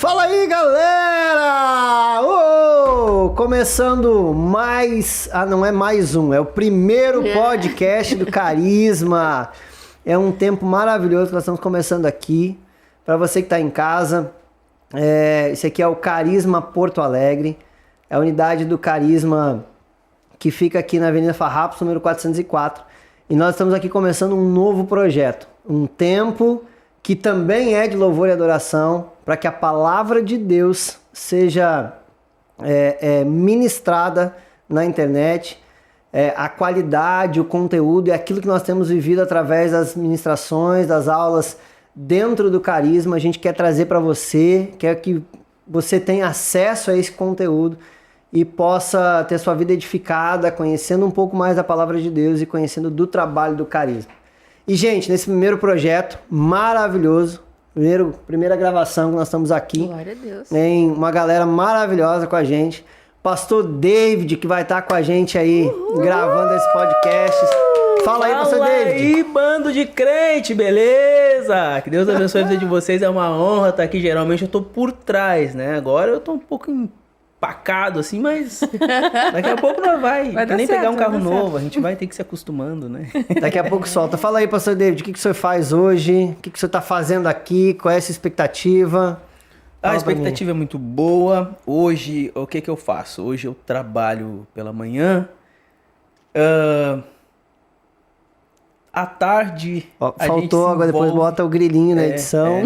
Fala aí, galera! Começando mais... não é mais um, é o primeiro podcast do Carisma. É um tempo maravilhoso que nós estamos começando aqui. Para você que está em casa, esse aqui é o Carisma Porto Alegre. É a unidade do Carisma que fica aqui na Avenida Farrapos, número 404. E nós estamos aqui começando um novo projeto. Um tempo que também é de louvor e adoração, para que a palavra de Deus seja ministrada na internet. A qualidade, o conteúdo e aquilo que nós temos vivido através das ministrações, das aulas dentro do Carisma, a gente quer trazer para você, quer que você tenha acesso a esse conteúdo e possa ter sua vida edificada, conhecendo um pouco mais da palavra de Deus e conhecendo do trabalho do Carisma. E, gente, nesse primeiro projeto maravilhoso, primeira gravação que nós estamos aqui. Glória a Deus. Tem uma galera maravilhosa com a gente. Pastor David, que vai estar com a gente aí, gravando esse podcast. Fala aí, Pastor David. Fala aí, bando de crente, beleza? Que Deus abençoe a vida de vocês, é uma honra estar aqui. Geralmente eu tô por trás, né? Agora eu tô um pouco empacado assim, mas daqui a pouco não vai que nem certo, pegar um carro novo, a gente vai ter que se acostumando, né? Daqui a pouco solta. Fala aí, Pastor David, o que o senhor faz hoje? O que o senhor tá fazendo aqui? Qual é essa expectativa? A expectativa é muito boa. Hoje, o que eu faço? Hoje eu trabalho pela manhã. À tarde. Faltou agora, depois bota o grilinho na edição.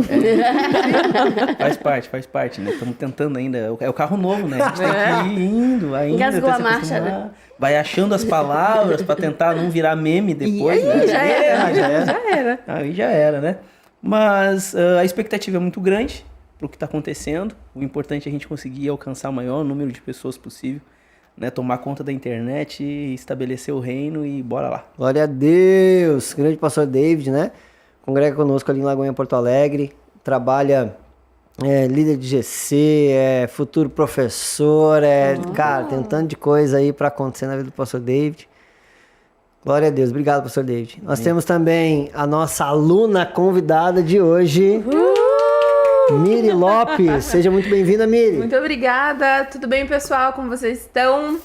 Faz parte, né? Estamos tentando ainda. É o carro novo, né? A gente tem que ir indo ainda. Engasgou a marcha, né? Vai achando as palavras para tentar não virar meme depois, né? Já era. Aí já era, né? Mas a expectativa é muito grande pro que está acontecendo. O importante é a gente conseguir alcançar o maior número de pessoas possível, né? Tomar conta da internet, estabelecer o reino e bora lá. Glória a Deus! Grande pastor David, né? Congrega conosco ali em Lagoinha, Porto Alegre. Trabalha, líder de GC, futuro professor, cara, tem um tanto de coisa aí para acontecer na vida do pastor David. Glória a Deus. Obrigado, pastor David. Nós temos também a nossa aluna convidada de hoje. Miri Lopes, seja muito bem-vinda, Miri. Muito obrigada, tudo bem, pessoal? Como vocês estão?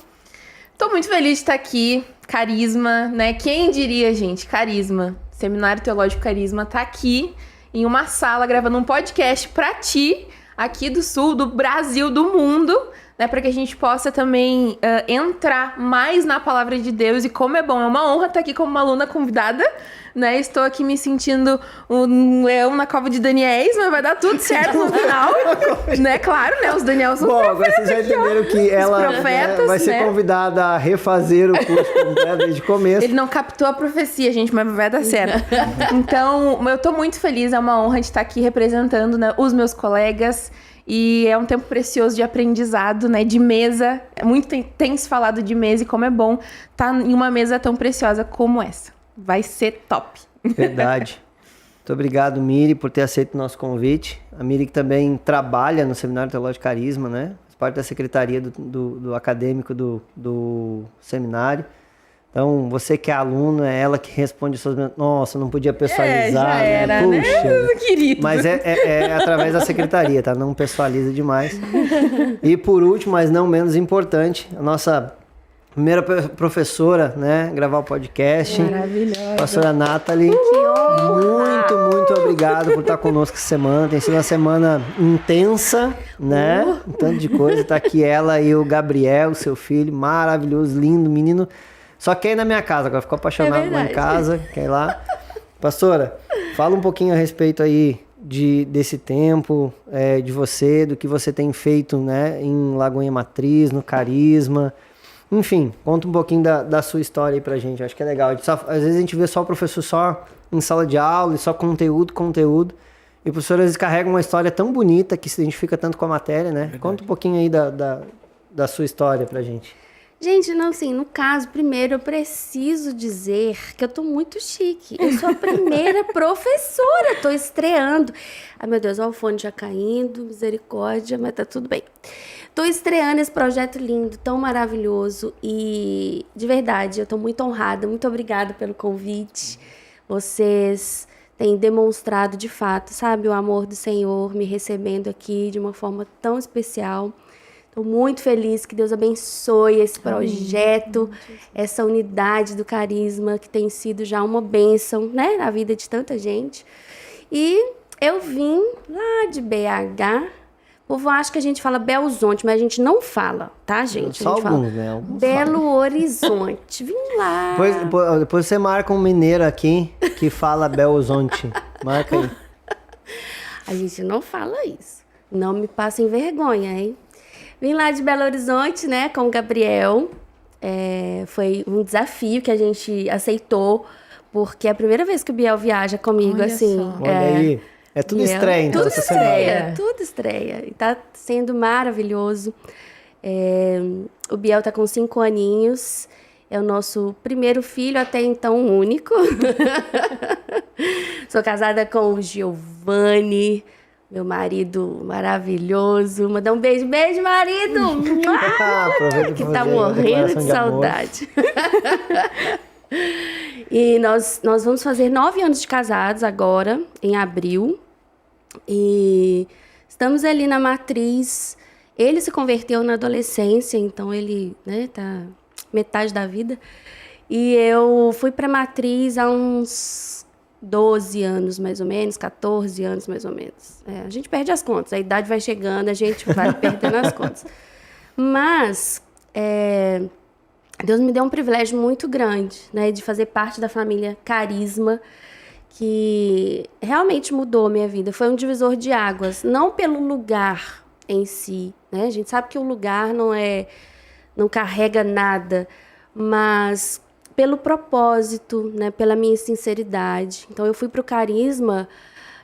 Tô muito feliz de estar aqui, Carisma, né? Quem diria, gente, Carisma, Seminário Teológico Carisma, tá aqui em uma sala gravando um podcast pra ti, aqui do Sul, do Brasil, do mundo, né? Para que a gente possa também entrar mais na palavra de Deus. E como é bom, é uma honra estar aqui como uma aluna convidada, né? Estou aqui me sentindo um leão na cova de Daniéis, mas vai dar tudo certo no final, né? Claro, né? Os Daniel são profetas. Bom, agora vocês já entenderam que ela profetas, vai ser convidada a refazer o curso completo desde o começo. Ele não captou a profecia, gente, mas vai dar certo. Então, eu tô muito feliz, é uma honra de estar aqui representando, né, os meus colegas. E é um tempo precioso de aprendizado, né? De mesa. Muito tem se falado de mesa e como é bom estar em uma mesa tão preciosa como essa. Vai ser top. Verdade. Muito obrigado, Miri, por ter aceito o nosso convite. A Miri que também trabalha no Seminário Teológico Carisma, né? Faz parte da secretaria do acadêmico do seminário. Então, você que é aluno, é ela que responde suas... Nossa, não podia pessoalizar, já era, né? Puxa, né? Querido. Mas é através da secretaria, tá? Não pessoaliza demais. E por último, mas não menos importante, a nossa primeira professora, né? Gravar o podcast. Maravilhosa. Pastora Nathalie. Que honra! Muito obrigado por estar conosco essa semana. Tem sido uma semana intensa, né? Um tanto de coisa. Tá aqui ela e o Gabriel, seu filho, maravilhoso, lindo, menino. Só quer ir na minha casa, agora ficou apaixonado lá em casa, quer ir lá. Pastora, fala um pouquinho a respeito aí desse tempo, de você, do que você tem feito, né, em Lagoinha Matriz, no Carisma. Enfim, conta um pouquinho da sua história aí pra gente, acho que é legal. Às vezes a gente vê só o professor só em sala de aula, e só conteúdo. E o professor às vezes carrega uma história tão bonita que se identifica tanto com a matéria, né? Verdade. Conta um pouquinho aí da sua história pra gente. Gente, não, assim, no caso, primeiro eu preciso dizer que eu tô muito chique. Eu sou a primeira professora, tô estreando. Ai, meu Deus, olha o fone já caindo, misericórdia, mas tá tudo bem. Tô estreando esse projeto lindo, tão maravilhoso e, de verdade, eu tô muito honrada. Muito obrigada pelo convite. Vocês tem demonstrado de fato, sabe, o amor do Senhor me recebendo aqui de uma forma tão especial. Estou muito feliz, que Deus abençoe esse projeto, essa unidade do carisma, que tem sido já uma bênção, né, na vida de tanta gente. E eu vim lá de BH. O povo acha que a gente fala Belzonte, mas a gente não fala, tá, gente? Só a gente alguns, fala né? Alguns Belo Horizonte. Vim lá. Depois você marca um mineiro aqui que fala Belzonte. Marca aí. A gente não fala isso. Não me passem vergonha, hein? Vim lá de Belo Horizonte, né, com o Gabriel. Foi um desafio que a gente aceitou, porque é a primeira vez que o Biel viaja comigo, Olha assim. só. Olha aí. É tudo Biel, estreia, então, tudo essa estreia, semana. tudo estreia. E tá sendo maravilhoso. O Biel tá com 5 aninhos. É o nosso primeiro filho, até então único. Sou casada com o Giovanni, meu marido maravilhoso. Mandar um beijo, marido! Aproveita Que pra tá fazer a morrendo de declaração de amor. saudade. E nós vamos fazer 9 anos de casados agora, em abril. E estamos ali na matriz. Ele se converteu na adolescência, então ele, né, tá metade da vida. E eu fui pra matriz há uns 12 anos, mais ou menos, 14 anos, mais ou menos. A gente perde as contas, a idade vai chegando, a gente vai perdendo as contas. Mas Deus me deu um privilégio muito grande, né, de fazer parte da família Carisma, que realmente mudou a minha vida. Foi um divisor de águas, não pelo lugar em si, né? A gente sabe que o lugar não carrega nada, mas pelo propósito, né, pela minha sinceridade. Então eu fui pro Carisma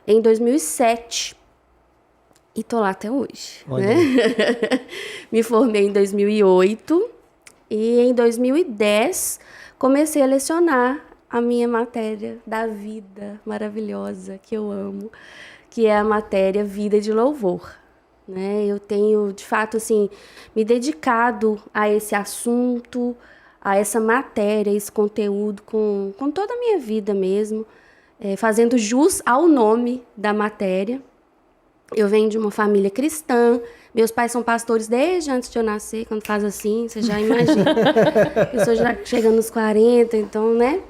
em 2007 e tô lá até hoje, Olha né? Me formei em 2008 e em 2010 comecei a lecionar a minha matéria da vida maravilhosa que eu amo, que é a matéria Vida de Louvor, né? Eu tenho, de fato, assim, me dedicado a esse assunto, a essa matéria, esse conteúdo com toda a minha vida mesmo, fazendo jus ao nome da matéria. Eu venho de uma família cristã, meus pais são pastores desde antes de eu nascer. Quando faz assim, você já imagina. Eu sou já chegando nos 40, então, né?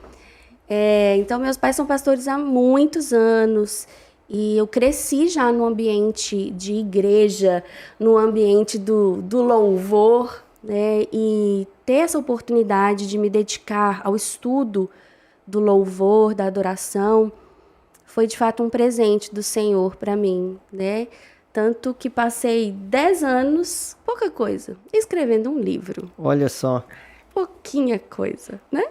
Então, meus pais são pastores há muitos anos e eu cresci já no ambiente de igreja, no ambiente do louvor, né? E ter essa oportunidade de me dedicar ao estudo do louvor, da adoração, foi de fato um presente do Senhor para mim, né? Tanto que passei 10 anos, pouca coisa, escrevendo um livro. Olha só. Pouquinha coisa, né?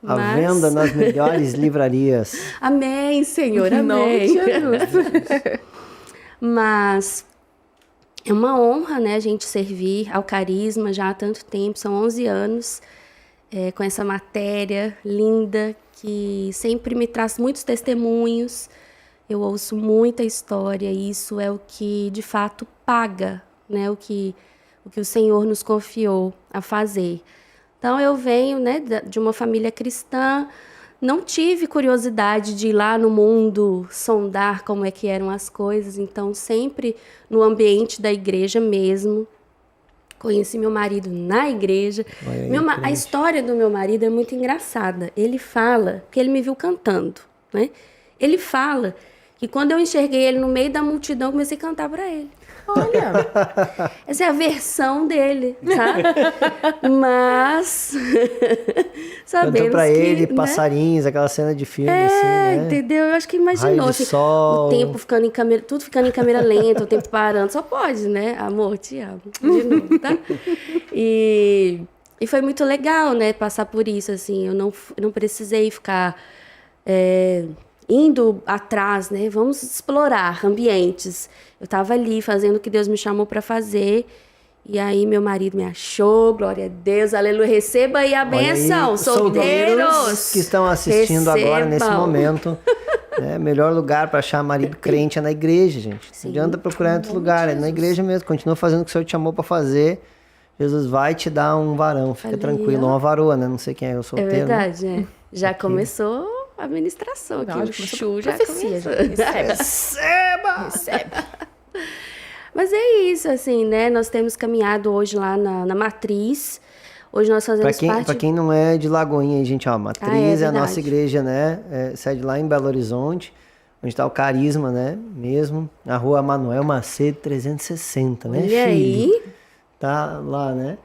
A venda nas melhores livrarias. Amém, Senhor, amém. Nome de Jesus. Mas é uma honra, né, a gente servir ao Carisma já há tanto tempo, são 11 anos, com essa matéria linda, que sempre me traz muitos testemunhos. Eu ouço muita história, e isso é o que, de fato, paga, né, o que o Senhor nos confiou a fazer. Então, eu venho, né, de uma família cristã, não tive curiosidade de ir lá no mundo sondar como é que eram as coisas, então sempre no ambiente da igreja mesmo. Conheci meu marido na igreja. A história do meu marido é muito engraçada. Ele fala que ele me viu cantando, né? Ele fala que quando eu enxerguei ele no meio da multidão, eu comecei a cantar para ele. Olha, essa é a versão dele, sabe? Mas sabemos Cantou pra que, ele, né? Passarinhos, aquela cena de filme, assim, né? Entendeu? Eu acho que imaginou, Raio de assim, sol. o tempo ficando em câmera, tudo ficando em câmera lenta, o tempo parando, só pode, né? Amor, te amo, de novo, tá? E foi muito legal, né, passar por isso, assim, eu não precisei ficar indo atrás, né? Vamos explorar ambientes. Eu estava ali fazendo o que Deus me chamou para fazer. E aí meu marido me achou, glória a Deus, aleluia. Receba aí a bênção, solteiros que estão assistindo agora nesse recebam. momento. Melhor lugar para achar marido crente é na igreja, gente. Sim. Não adianta procurar em outro lugar, é na igreja mesmo. Continua fazendo o que o Senhor te chamou para fazer. Jesus vai te dar um varão, fica Ali, tranquilo. ó. Uma varoa, né? Não sei quem é o É solteiro. verdade, né? Já começou a ministração aqui. Não, O já começou Chu já profecia, começou. já. Recebe. Receba! Mas é isso, assim, né? Nós temos caminhado hoje lá na Matriz. Hoje nós fazemos parte... Pra quem não é de Lagoinha, gente, ó, Matriz é a nossa verdade. igreja, né? Sede lá em Belo Horizonte, onde tá o Carisma, né? Mesmo. Na rua Manuel Macedo 360, né, Olha filho? aí. Tá lá, né?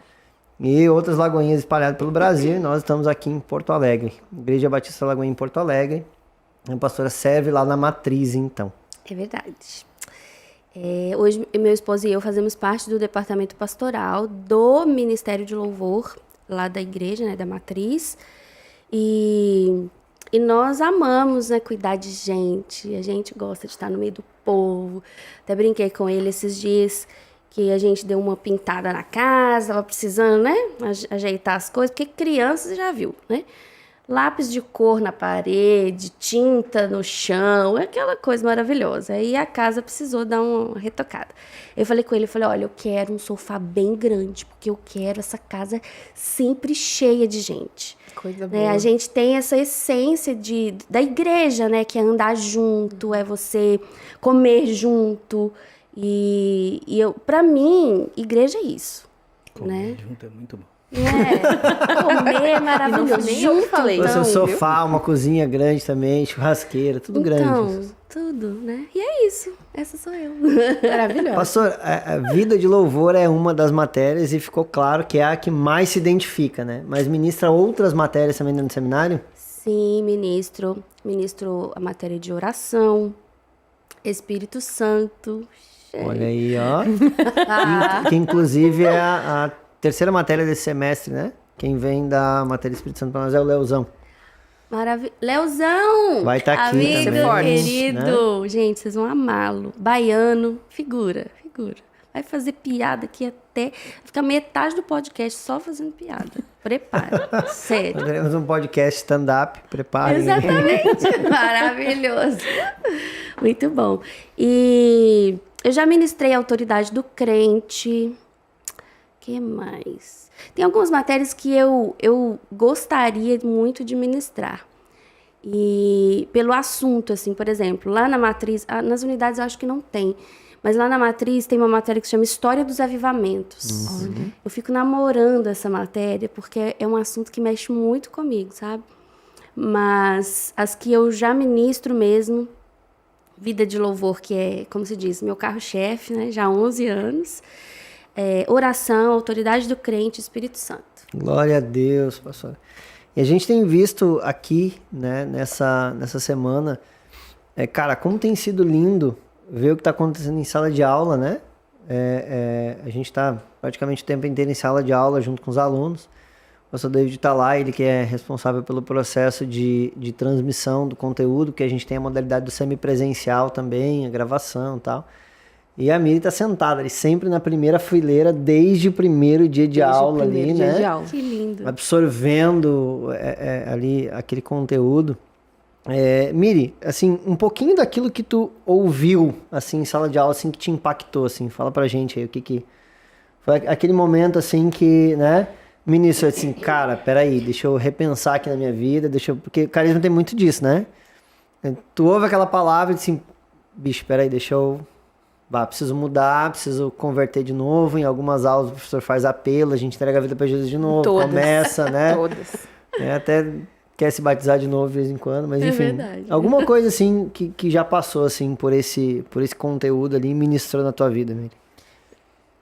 E outras lagoinhas espalhadas pelo Brasil. E nós estamos aqui em Porto Alegre. Igreja Batista Lagoinha em Porto Alegre. A pastora serve lá na Matriz, então. É verdade. Hoje, meu esposo e eu fazemos parte do departamento pastoral do Ministério de Louvor, lá da igreja, né, da Matriz. E nós amamos, né, cuidar de gente. A gente gosta de estar no meio do povo. Até brinquei com ele esses dias que a gente deu uma pintada na casa, tava precisando, né, ajeitar as coisas, porque criança você já viu, né? Lápis de cor na parede, tinta no chão, aquela coisa maravilhosa. Aí a casa precisou dar uma retocada. Eu falei com ele, olha, eu quero um sofá bem grande, porque eu quero essa casa sempre cheia de gente. Coisa Né? boa. A gente tem essa essência da igreja, né? Que é andar junto, é você comer junto. E pra mim, igreja é isso, né? Junto é muito bom. Comer é maravilhoso. nem eu que falei. O seu Então, sofá, uma cozinha grande também, churrasqueira, tudo grande. Então, tudo, né? E é isso. Essa sou eu. Maravilhoso. Pastor, a vida de louvor é uma das matérias e ficou claro que é a que mais se identifica, né? Mas ministra outras matérias também dentro do seminário? Sim, ministro. Ministro a matéria de oração, Espírito Santo. Olha aí, ó. Que inclusive é a terceira matéria desse semestre, né? Quem vem da matéria Espírito Santo para nós é o Leozão. Leozão! Vai estar aqui amigo também, querido. né? Gente, vocês vão amá-lo. Baiano, figura. Vai fazer piada aqui até... Fica metade do podcast só fazendo piada. Prepara. Sério. Nós teremos um podcast stand-up, preparem. Exatamente. Maravilhoso. Muito bom. E eu já ministrei a autoridade do crente. Que mais? Tem algumas matérias que eu gostaria muito de ministrar. E pelo assunto, assim, por exemplo, lá na Matriz, nas unidades eu acho que não tem, mas lá na Matriz tem uma matéria que se chama História dos Avivamentos. Uhum. Eu fico namorando essa matéria porque é um assunto que mexe muito comigo, sabe? Mas as que eu já ministro mesmo, Vida de Louvor, que é, como se diz, meu carro-chefe, né? Já há 11 anos. Oração, autoridade do crente, Espírito Santo. Glória a Deus, pastor. E a gente tem visto aqui, né, nessa semana, cara, como tem sido lindo ver o que está acontecendo em sala de aula, né? A gente está praticamente o tempo inteiro em sala de aula junto com os alunos. O pastor David está lá, ele que é responsável pelo processo de transmissão do conteúdo, que a gente tem a modalidade do semipresencial também, a gravação e tal. E a Miri tá sentada ali, sempre na primeira fileira, desde o primeiro dia de aula ali, né? Que lindo. Absorvendo ali aquele conteúdo. Miri, assim, um pouquinho daquilo que tu ouviu, assim, em sala de aula, assim, que te impactou, assim, fala pra gente aí, o que foi aquele momento, assim, que, né, ministro, assim, cara, peraí, deixa eu repensar aqui na minha vida, porque o carisma tem muito disso, né? Tu ouve aquela palavra e assim, bicho, peraí, preciso mudar, preciso converter de novo. Em algumas aulas o professor faz apelo, a gente entrega a vida para Jesus de novo, Todas. começa, né? Todas. Até quer se batizar de novo de vez em quando, mas enfim. Verdade. Alguma coisa assim que já passou assim por esse conteúdo ali e ministrou na tua vida, Miri.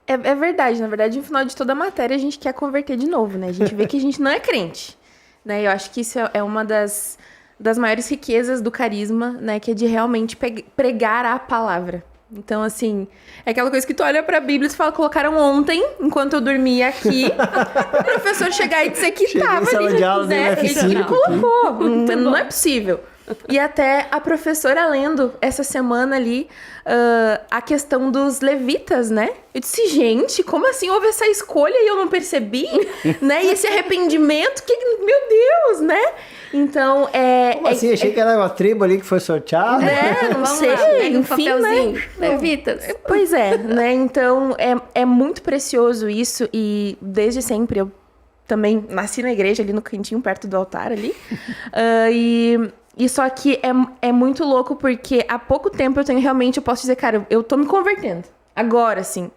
É verdade, na verdade, no final de toda a matéria a gente quer converter de novo, né? A gente vê que a gente não é crente, né? Eu acho que isso é uma das maiores riquezas do carisma, né? Que é de realmente pregar a palavra. Então, assim, é aquela coisa que tu olha pra Bíblia e tu fala, colocaram ontem, enquanto eu dormia aqui, o professor chegar e dizer que Chega em tava sala ali, de aula, né? dele F5 Ele colocou, não é possível. E até a professora lendo essa semana ali a questão dos levitas, né? Eu disse, gente, como assim houve essa escolha e eu não percebi? Né? E esse arrependimento, meu Deus, né? Então, Como assim? Achei que era uma tribo ali que foi sorteada. não Vamos sei, lá, pega um enfim, papelzinho. né? Levitas. Pois é, né? Então, é muito precioso isso e desde sempre eu também nasci na igreja, ali no cantinho, perto do altar ali. E só que é muito louco porque há pouco tempo eu posso dizer, cara, eu tô me convertendo. Agora, assim.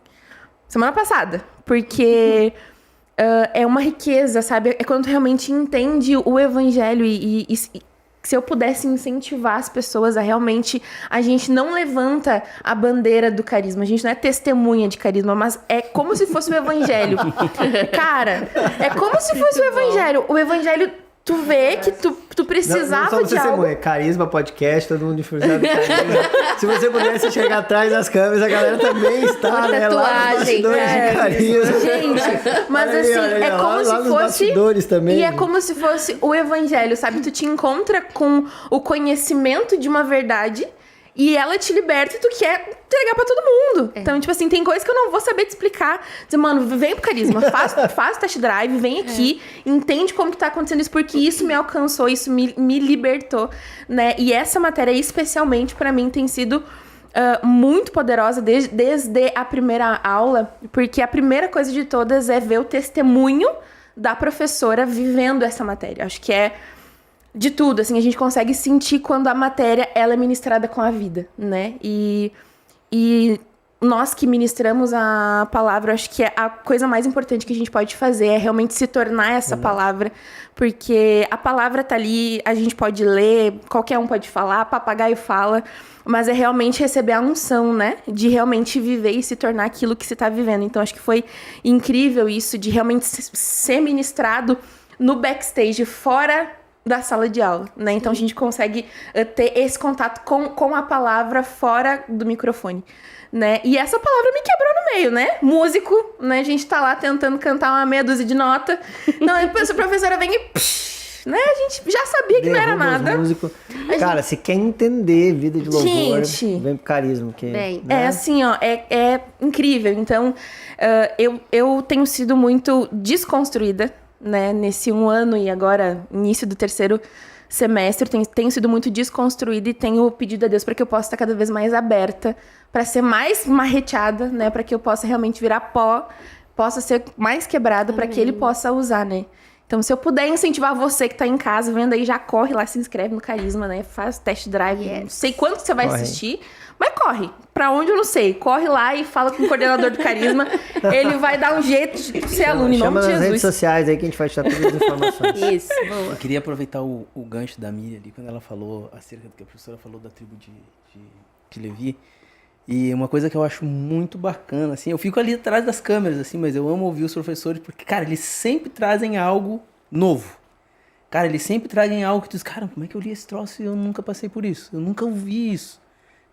Semana passada. Porque é uma riqueza, sabe? É quando tu realmente entende o evangelho e se eu pudesse incentivar as pessoas a realmente... A gente não levanta a bandeira do carisma. A gente não é testemunha de carisma, mas é como se fosse o evangelho. Cara, é como se fosse o evangelho. O evangelho... Tu vê que tu precisava não de algo... Carisma, podcast, todo mundo difusando carisma. Se você pudesse chegar atrás das câmeras, a galera também está, né? Lá nos bastidores de carisma. Gente, mas assim, é como se fosse... Também. E é como se fosse o evangelho, sabe? Tu te encontra com o conhecimento de uma verdade... E ela te liberta e tu quer entregar pra todo mundo. Então, tipo assim, tem coisas que eu não vou saber te explicar. Dizer, mano, vem pro carisma, faz test drive, vem aqui, entende como que tá acontecendo isso, porque isso me alcançou, isso me libertou, né? E essa matéria, especialmente, pra mim, tem sido muito poderosa desde a primeira aula, porque a primeira coisa de todas é ver o testemunho da professora vivendo essa matéria. Acho que é... De tudo, assim, a gente consegue sentir quando a matéria, ela é ministrada com a vida, né? E nós que ministramos a palavra, acho que a coisa mais importante que a gente pode fazer é realmente se tornar essa palavra, porque a palavra tá ali, a gente pode ler, qualquer um pode falar, papagaio fala, mas é realmente receber a unção, né? De realmente viver e se tornar aquilo que você tá vivendo. Então, acho que foi incrível isso, de realmente ser ministrado no backstage, fora da sala de aula, né? Então a gente consegue ter esse contato com a palavra fora do microfone, né? E essa palavra me quebrou no meio, né? Músico, né? A gente tá lá tentando cantar uma meia dúzia de nota. Não, depois a professora vem e... né? A gente já sabia que não era nada. Cara, se quer entender vida de louvor, vem pro carisma. Que, bem, né? É assim, ó, é incrível. Então, eu tenho sido muito desconstruída, né, nesse 1 ano e agora início do 3º semestre, tenho sido muito desconstruída e tenho pedido a Deus para que eu possa estar cada vez mais aberta, para ser mais marreteada, né, para que eu possa realmente virar pó, possa ser mais quebrada, para que Ele possa usar, né. Então, se eu puder incentivar você que tá em casa vendo aí, já corre lá, se inscreve no Carisma, né, faz test drive, não sei quanto você vai assistir, mas corre. Pra onde eu não sei. Corre lá e fala com o coordenador do Carisma. Ele vai dar um jeito de ser aluno, em nome de Jesus. Chama nas redes sociais aí que a gente vai te dar todas as informações. Isso, boa. Eu queria aproveitar o gancho da Miriam ali, quando ela falou acerca do que a professora falou da tribo de Levi. E uma coisa que eu acho muito bacana, assim, eu fico ali atrás das câmeras, assim, mas eu amo ouvir os professores, porque, cara, eles sempre trazem algo novo. Cara, eles sempre trazem algo que tu diz, cara, como é que eu li esse troço e eu nunca passei por isso? Eu nunca ouvi isso.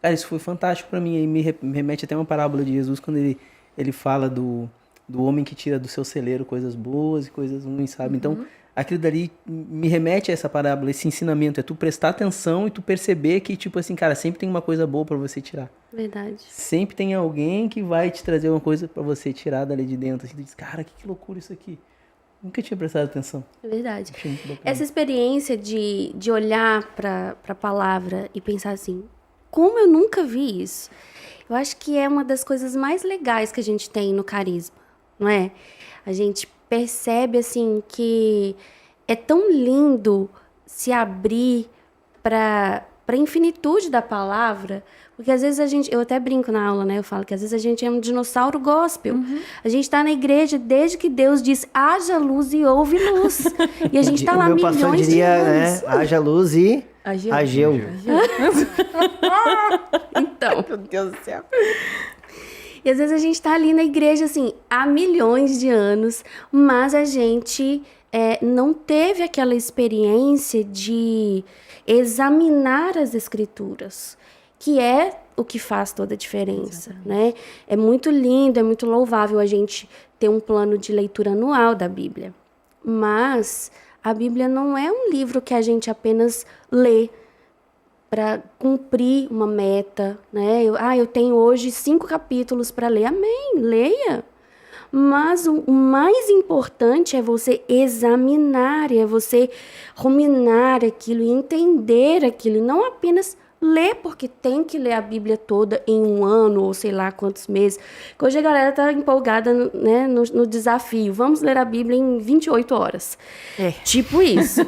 Cara, isso foi fantástico pra mim. Aí me remete até uma parábola de Jesus, quando ele fala do homem que tira do seu celeiro coisas boas e coisas ruins, sabe? Então, aquilo dali me remete a essa parábola, esse ensinamento. É tu prestar atenção e tu perceber que, tipo assim, cara, sempre tem uma coisa boa pra você tirar. Verdade. Sempre tem alguém que vai te trazer uma coisa pra você tirar dali de dentro. Assim, tu diz, cara, que loucura isso aqui. Nunca tinha prestado atenção. É verdade. Achei muito bacana. Essa experiência de olhar pra palavra e pensar assim, como eu nunca vi isso? Eu acho que é uma das coisas mais legais que a gente tem no Carisma, não é? A gente percebe, assim, que é tão lindo se abrir para a infinitude da palavra, porque às vezes eu até brinco na aula, né? Eu falo que às vezes a gente é um dinossauro gospel. A gente está na igreja desde que Deus diz, haja luz e houve luz. E a gente está lá milhões de anos. Né? Haja luz e... Ageu. Então. Meu Deus do céu. E às vezes a gente tá ali na igreja, assim, há milhões de anos, mas a gente não teve aquela experiência de examinar as escrituras, que é o que faz toda a diferença, né? É muito lindo, é muito louvável a gente ter um plano de leitura anual da Bíblia, mas a Bíblia não é um livro que a gente apenas lê para cumprir uma meta, né? Eu tenho hoje 5 capítulos para ler. Amém, leia. Mas o mais importante é você examinar, é você ruminar aquilo e entender aquilo, e não apenas ler, porque tem que ler a Bíblia toda em 1 ano, ou sei lá quantos meses. Porque hoje a galera tá empolgada, né, no desafio. Vamos ler a Bíblia em 28 horas. Tipo isso.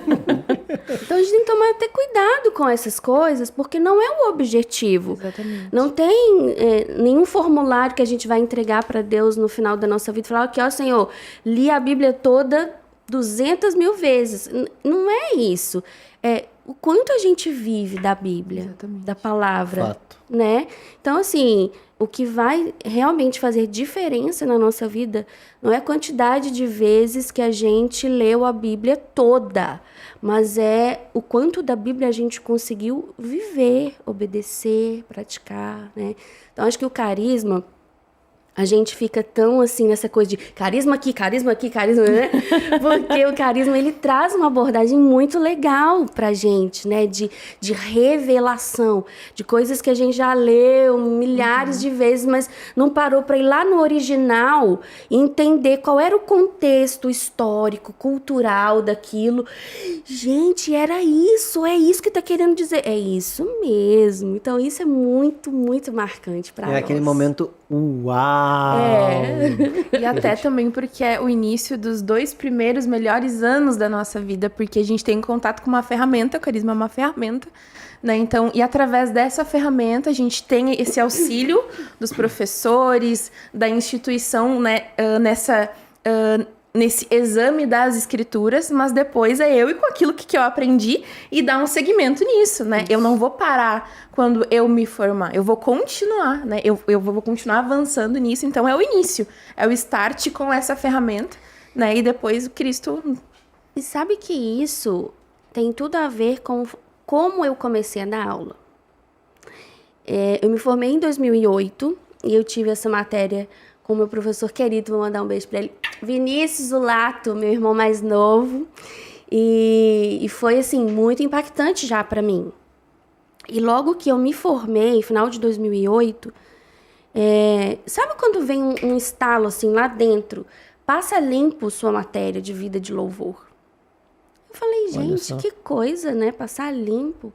Então a gente tem que tomar até cuidado com essas coisas, porque não é o objetivo. Exatamente. Não tem nenhum formulário que a gente vai entregar para Deus no final da nossa vida e falar, aqui, ó, Senhor, li a Bíblia toda 200 mil vezes. Não é isso. É o quanto a gente vive da Bíblia, Exatamente. da palavra, Fato. né? Então, assim, o que vai realmente fazer diferença na nossa vida não é a quantidade de vezes que a gente leu a Bíblia toda, mas é o quanto da Bíblia a gente conseguiu viver, obedecer, praticar, né? Então, acho que o carisma, a gente fica tão assim nessa coisa de carisma aqui, né? Porque o carisma, ele traz uma abordagem muito legal pra gente, né? De revelação, de coisas que a gente já leu milhares de vezes, mas não parou pra ir lá no original e entender qual era o contexto histórico, cultural daquilo. Gente, era isso, é isso que tá querendo dizer. É isso mesmo. Então, isso é muito, muito marcante pra nós. É aquele momento, uau! E até também porque é o início dos 2 primeiros melhores anos da nossa vida, porque a gente tem contato com uma ferramenta, o carisma é uma ferramenta, né? Então, e através dessa ferramenta a gente tem esse auxílio dos professores, da instituição, né, nesse exame das escrituras, mas depois é eu e com aquilo que eu aprendi e dar um segmento nisso, né? Eu não vou parar quando eu me formar, eu vou continuar, né? Eu vou continuar avançando nisso, então é o início, é o start com essa ferramenta, né? E depois o Cristo... E sabe que isso tem tudo a ver com como eu comecei a dar aula. Eu me formei em 2008 e eu tive essa matéria com o meu professor querido, vou mandar um beijo para ele, Vinícius Ulato, meu irmão mais novo, e foi, assim, muito impactante já para mim. E logo que eu me formei, final de 2008, sabe quando vem um estalo, assim, lá dentro, passa limpo sua matéria de vida de louvor? Eu falei, gente, que coisa, né, passar limpo.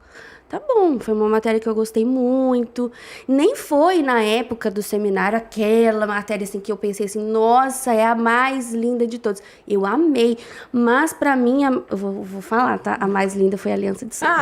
Tá bom, foi uma matéria que eu gostei muito. Nem foi, na época do seminário, aquela matéria assim, que eu pensei assim, nossa, é a mais linda de todas. Eu amei. Mas, pra mim, eu vou falar, tá? A mais linda foi a Aliança de Sangue.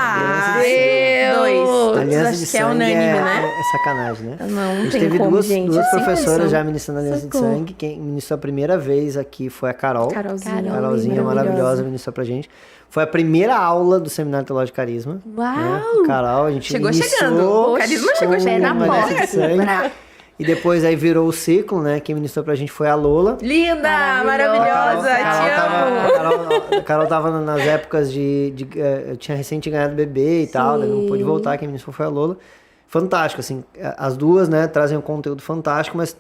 Deus! Aliança Acho de que é Sangue unânime, né? é sacanagem, né? Não A gente tem teve como, duas gente. Sem professoras condição. já ministrando Aliança de Socorro. Sangue. Quem ministrou a primeira vez aqui foi a Carol. Carolzinha. Carolzinha maravilhosa ministrou pra gente. Foi a primeira aula do Seminário Teológico Carisma. Uau! Né? Carol, a gente Chegou iniciou chegando. O carisma chegou com chegando. uma Aliança de Sangue. E depois aí virou o ciclo, né? Quem ministrou pra gente foi a Lola. Linda, maravilhosa, A Carol tava nas épocas eu tinha recente ganhado bebê e tal, né? Não pude voltar, quem ministrou foi a Lola. Fantástico, assim, as duas, né, trazem um conteúdo fantástico, mas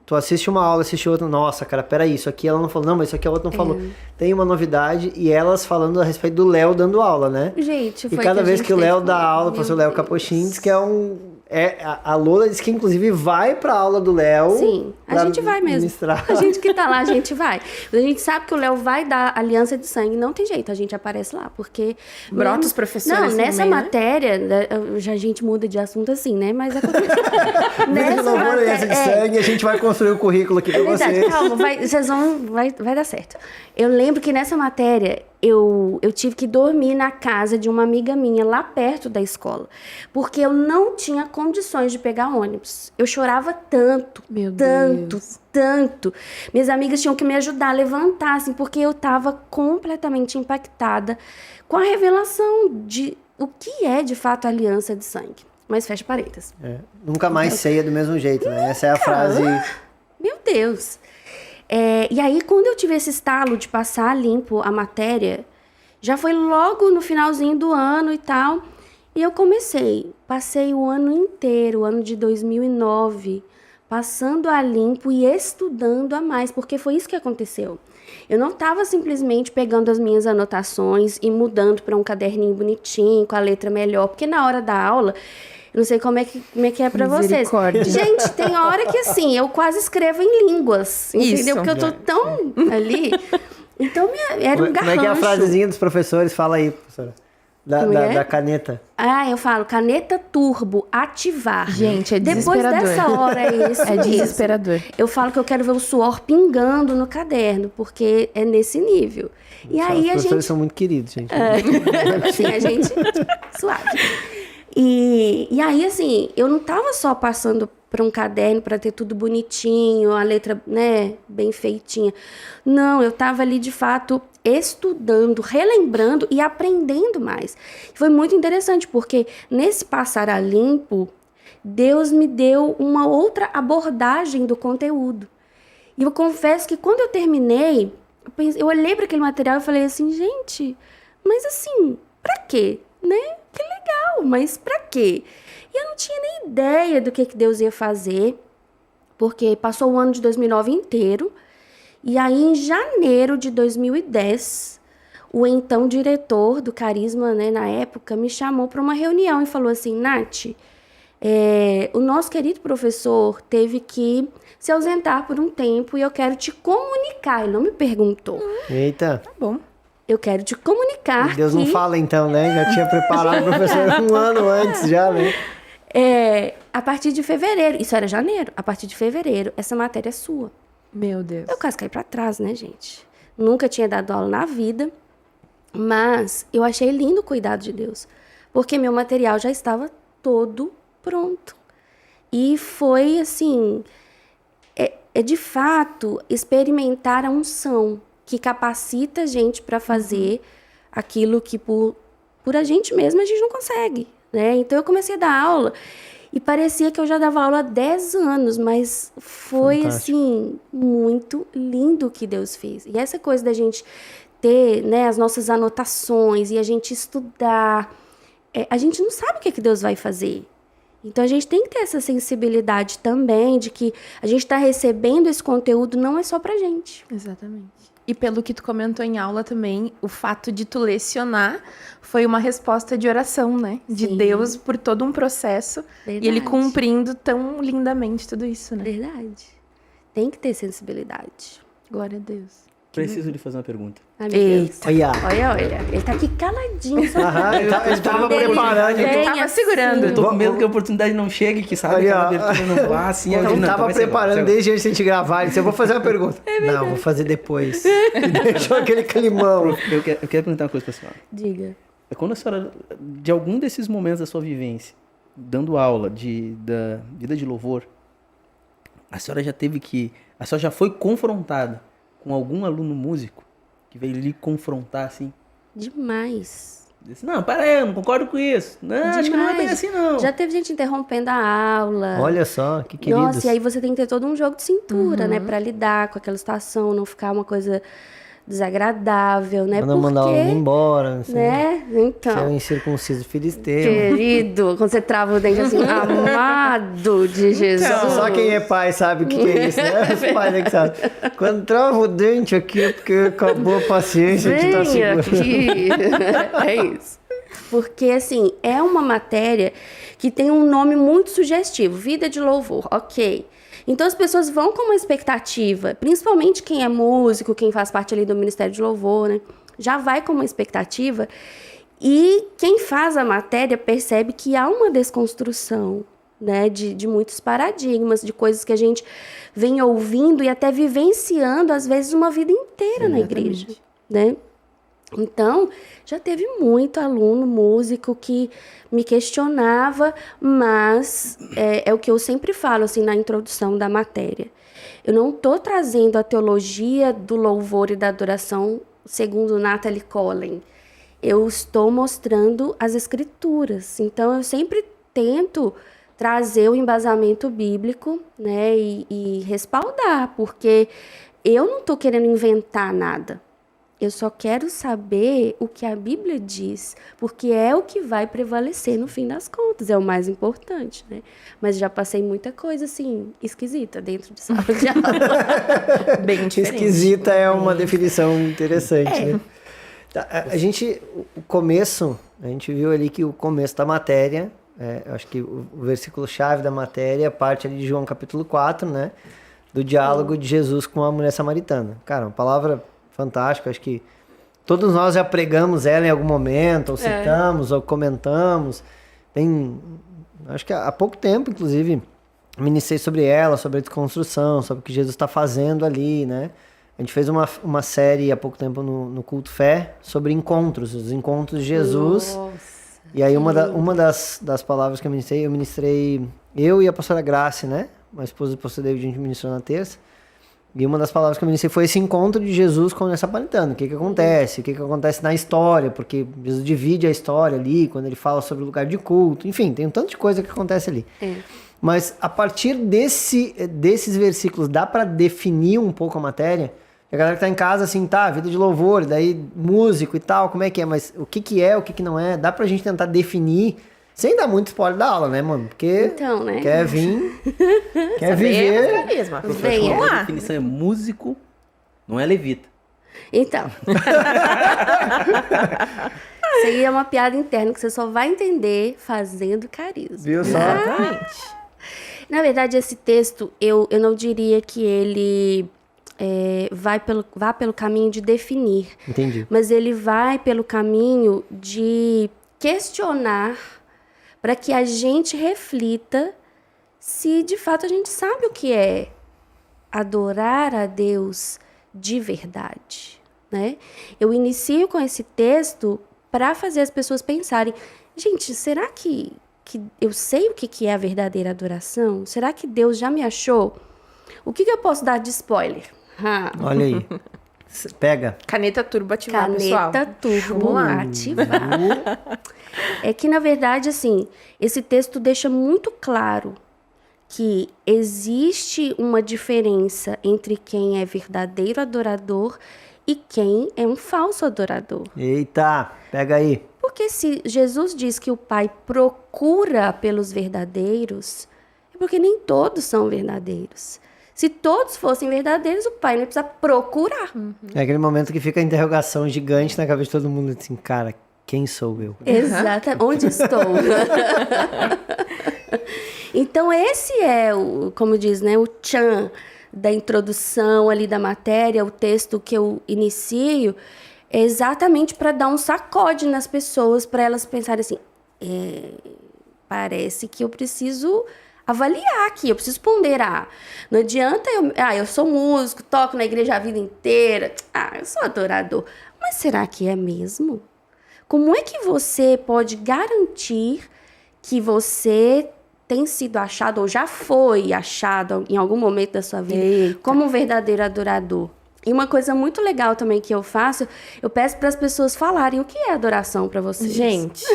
tu assiste uma aula, assiste outra, nossa, cara, peraí, isso aqui ela não falou, não, mas isso aqui a outra não falou. Tem uma novidade e elas falando a respeito do Léo dando aula, né? Gente, foi E cada vez que o Léo dá aula, o Meu professor Léo Deus. Capochim diz que é a Lola disse que inclusive vai pra aula do Léo. Sim, a pra gente vai mesmo. ministrar. A gente que tá lá, a gente vai. A gente sabe que o Léo vai dar Aliança de Sangue, não tem jeito, a gente aparece lá, porque... Brota os professores Não, no nessa meio, né? matéria, já a gente muda de assunto assim, né? Mas acontece. Vídeo de louvor, Aliança de Sangue, a gente vai construir o currículo aqui pra verdade, vocês. calma, vai dar certo. Eu lembro que nessa matéria eu tive que dormir na casa de uma amiga minha lá perto da escola, porque eu não tinha condições de pegar ônibus. Eu chorava tanto, Meu tanto, Deus. tanto. Minhas amigas tinham que me ajudar a levantar, assim, porque eu tava completamente impactada com a revelação de o que é de fato a Aliança de Sangue. Mas fecha parênteses. Nunca mais ceia do mesmo jeito, né? Essa é a frase. Meu Deus! E aí, quando eu tive esse estalo de passar limpo a matéria, já foi logo no finalzinho do ano e tal, e eu passei o ano inteiro, o ano de 2009, passando a limpo e estudando a mais, porque foi isso que aconteceu. Eu não estava simplesmente pegando as minhas anotações e mudando para um caderninho bonitinho, com a letra melhor, porque na hora da aula... Eu não sei como é que é pra vocês. Misericórdia. Gente, tem hora que assim, eu quase escrevo em línguas, entendeu? Isso. Porque eu tô tão ali. Então, era um garrancho. Como é que é a frasezinha dos professores? Fala aí, professora. Da caneta. Eu falo, caneta turbo, ativar. Gente, é Depois desesperador. dessa hora é isso É mesmo. desesperador. Eu falo que eu quero ver o suor pingando no caderno, porque é nesse nível. E aí Os a professores gente... são muito queridos, gente. Assim, a gente... Suave. E aí, assim, eu não tava só passando para um caderno para ter tudo bonitinho, a letra, né, bem feitinha. Não, eu tava ali, de fato, estudando, relembrando e aprendendo mais. Foi muito interessante, porque nesse passar a limpo, Deus me deu uma outra abordagem do conteúdo. E eu confesso que quando eu terminei, eu olhei para aquele material e falei assim, gente, mas assim, pra quê? Né? Que legal, mas pra quê? E eu não tinha nem ideia do que Deus ia fazer, porque passou o ano de 2009 inteiro, e aí em janeiro de 2010, o então diretor do Carisma, né, na época, me chamou para uma reunião e falou assim, Nath, o nosso querido professor teve que se ausentar por um tempo e eu quero te comunicar. Ele não me perguntou. Eita. Tá bom. Eu quero te comunicar Deus que... não fala então, né? Já tinha preparado o professor um ano antes já, né? A partir de fevereiro, isso era janeiro, a partir de fevereiro, essa matéria é sua. Meu Deus. Eu quase caí pra trás, né, gente? Nunca tinha dado aula na vida, mas eu achei lindo o cuidado de Deus, porque meu material já estava todo pronto. E foi, assim, de fato, experimentar a unção que capacita a gente para fazer aquilo que por a gente mesma a gente não consegue, né? Então eu comecei a dar aula e parecia que eu já dava aula há 10 anos, mas foi, Fantástico. assim, muito lindo o que Deus fez. E essa coisa da gente ter, né, as nossas anotações e a gente estudar, a gente não sabe o que Deus vai fazer. Então a gente tem que ter essa sensibilidade também de que a gente está recebendo esse conteúdo não é só pra gente. Exatamente. E pelo que tu comentou em aula também, o fato de tu lecionar foi uma resposta de oração, né? De Sim. Deus por todo um processo. Verdade. E ele cumprindo tão lindamente tudo isso, né? Verdade. Tem que ter sensibilidade. Glória a Deus. Preciso lhe fazer uma pergunta. Ai, meu Deus. Olha. Olha. Ele tá aqui caladinho. Só Ele tava preparando. Ele tava assim. segurando. Eu tô com medo que a oportunidade não chegue, que sabe, Aí, ó. aquela abertura não vá, assim. Ele não, então tava vai ser agora, preparando vai ser desde antes de a gente gravar. Ele disse, eu vou fazer uma pergunta. Não, vou fazer depois. E deixou aquele climão. agora. Eu quero perguntar uma coisa pra senhora. Diga. É quando a senhora, de algum desses momentos da sua vivência, dando aula da vida de louvor, a senhora já foi confrontada com algum aluno músico que veio lhe confrontar assim? Demais. Disse, não, para aí, eu não concordo com isso. Não, acho que não é bem Demais. assim, não. Já teve gente interrompendo a aula. Olha só, que queridos. Nossa, e aí você tem que ter todo um jogo de cintura, né? Pra lidar com aquela situação, não ficar uma coisa desagradável, né? Não mandar o aluno embora, não sei. né? Você é um Então, incircunciso filisteu. querido, quando você trava o dente assim, amado de Jesus. Só quem é pai sabe o que é isso, né? Os pais é que sabem. Quando trava o dente aqui é porque acabou a paciência de estar Vem seguro. aqui. É isso. Porque, assim, é uma matéria que tem um nome muito sugestivo. Vida de louvor, ok. Então, as pessoas vão com uma expectativa, principalmente quem é músico, quem faz parte ali do Ministério de Louvor, né? Já vai com uma expectativa. E quem faz a matéria percebe que há uma desconstrução, né? De muitos paradigmas, de coisas que a gente vem ouvindo e até vivenciando, às vezes, uma vida inteira na igreja, né? Então, já teve muito aluno músico que me questionava, mas é o que eu sempre falo assim, na introdução da matéria. Eu não estou trazendo a teologia do louvor e da adoração segundo Natalie Collen. Eu estou mostrando as escrituras. Então, eu sempre tento trazer o embasamento bíblico, né, e respaldar, porque eu não estou querendo inventar nada. Eu só quero saber o que a Bíblia diz, porque é o que vai prevalecer no fim das contas, é o mais importante, né? Mas já passei muita coisa, assim, esquisita dentro de sala de aula. Bem diferente. Esquisita é uma definição interessante, né? A gente, o começo, a gente viu ali que o começo da matéria, eu acho que o versículo-chave da matéria parte ali de João capítulo 4, né? Do diálogo de Jesus com a mulher samaritana. Cara, uma palavra fantástica, acho que Todos nós já pregamos ela em algum momento, ou citamos, ou comentamos. Acho que há pouco tempo, inclusive, ministrei sobre ela, sobre a desconstrução, sobre o que Jesus está fazendo ali, né? A gente fez uma série há pouco tempo no Culto Fé sobre encontros, os encontros de Jesus. Nossa, e aí uma das palavras que eu ministrei eu e a pastora Grace, né? A esposa do pastor David, a gente ministrou na terça. E uma das palavras que eu ministrei foi esse encontro de Jesus com essa samaritana. O que acontece? O que acontece na história? Porque Jesus divide a história ali, quando ele fala sobre o lugar de culto. Enfim, tem um tanto de coisa que acontece ali. Mas a partir desses versículos, dá para definir um pouco a matéria? A galera que tá em casa, assim, vida de louvor, daí músico e tal, como é que é? Mas o que é, o que não é? Dá pra gente tentar definir, sem dar muito spoiler da aula, né, mano? Porque então, né? quer vir, quer viver. Mesmo. Venha. A definição é músico, não é levita. Então. Isso aí é uma piada interna que você só vai entender fazendo carisma. Viu só? Exatamente. Na verdade, esse texto, eu não diria que ele vá pelo caminho de definir. Entendi. Mas ele vai pelo caminho de questionar para que a gente reflita se de fato a gente sabe o que é adorar a Deus de verdade, né? Eu inicio com esse texto para fazer as pessoas pensarem, gente, será que eu sei o que é a verdadeira adoração? Será que Deus já me achou? O que eu posso dar de spoiler? Olha aí. Pega. Caneta turbo ativar, pessoal. Caneta turbo Vamos lá. ativar. É que, na verdade, assim, esse texto deixa muito claro que existe uma diferença entre quem é verdadeiro adorador e quem é um falso adorador. Eita, pega aí. Porque se Jesus diz que o Pai procura pelos verdadeiros, é porque nem todos são verdadeiros. Se todos fossem verdadeiros, o Pai não ia precisar procurar. É aquele momento que fica a interrogação gigante na cabeça de todo mundo, assim, cara, quem sou eu? Exatamente. Onde estou? Então, esse é, como diz, né, o tchan da introdução ali da matéria, o texto que eu inicio, é exatamente para dar um sacode nas pessoas, para elas pensarem assim, parece que eu preciso avaliar aqui, eu preciso ponderar. Não adianta eu sou músico, toco na igreja a vida inteira, eu sou adorador. Mas será que é mesmo? Como é que você pode garantir que você tem sido achado ou já foi achado em algum momento da sua vida como um verdadeiro adorador? E uma coisa muito legal também que eu faço, eu peço para as pessoas falarem o que é adoração para vocês. Gente,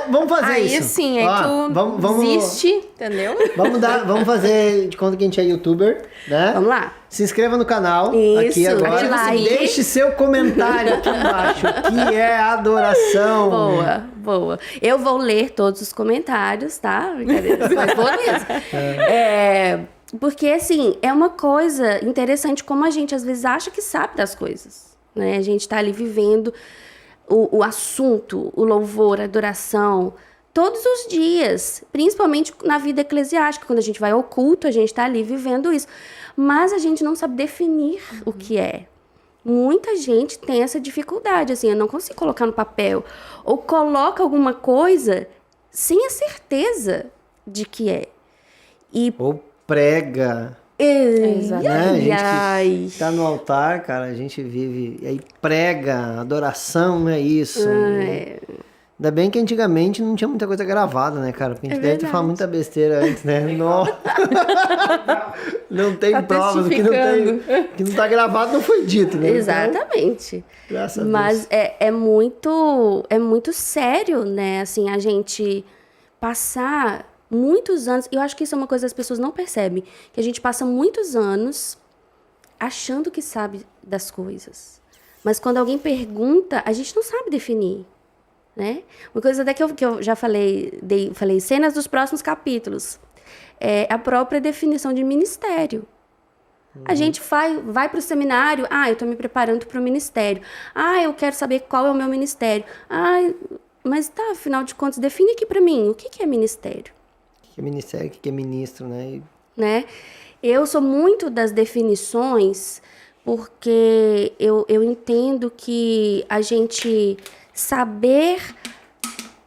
Vamos fazer aí isso. sim, aí Ó, tu desiste, entendeu? Vamos fazer de conta que a gente é youtuber, né? Vamos lá. Se inscreva no canal Isso, aqui agora. ativa o like. Deixe seu comentário aqui embaixo. O que é adoração? Boa. Eu vou ler todos os comentários, tá? Brincadeira, mas vou mesmo. Porque, assim, é uma coisa interessante como a gente às vezes acha que sabe das coisas, né? A gente tá ali vivendo o assunto, o louvor, a adoração, todos os dias, principalmente na vida eclesiástica, quando a gente vai ao culto, a gente está ali vivendo isso. Mas a gente não sabe definir o que é. Muita gente tem essa dificuldade, assim, eu não consigo colocar no papel. Ou coloca alguma coisa sem a certeza de que é. Ou prega. Exatamente. Né? A gente que tá no altar, cara, a gente vive. E aí prega, adoração é isso. Ainda bem que antigamente não tinha muita coisa gravada, né, cara? Porque a gente deve ter falado muita besteira antes, né? Não tem Tá provas, o que não tá gravado não foi dito, né? Exatamente. Então, graças a Deus. Mas é muito sério, né? Assim, a gente passar muitos anos, eu acho que isso é uma coisa que as pessoas não percebem, que a gente passa muitos anos achando que sabe das coisas. Mas quando alguém pergunta, a gente não sabe definir, né? Uma coisa até que eu já falei cenas dos próximos capítulos, é a própria definição de ministério. A gente vai para o seminário, eu estou me preparando para o ministério. Eu quero saber qual é o meu ministério. Mas tá, afinal de contas, define aqui para mim, o que é ministério? O que é ministério, o que é ministro, né? Né? Eu sou muito das definições porque eu entendo que a gente saber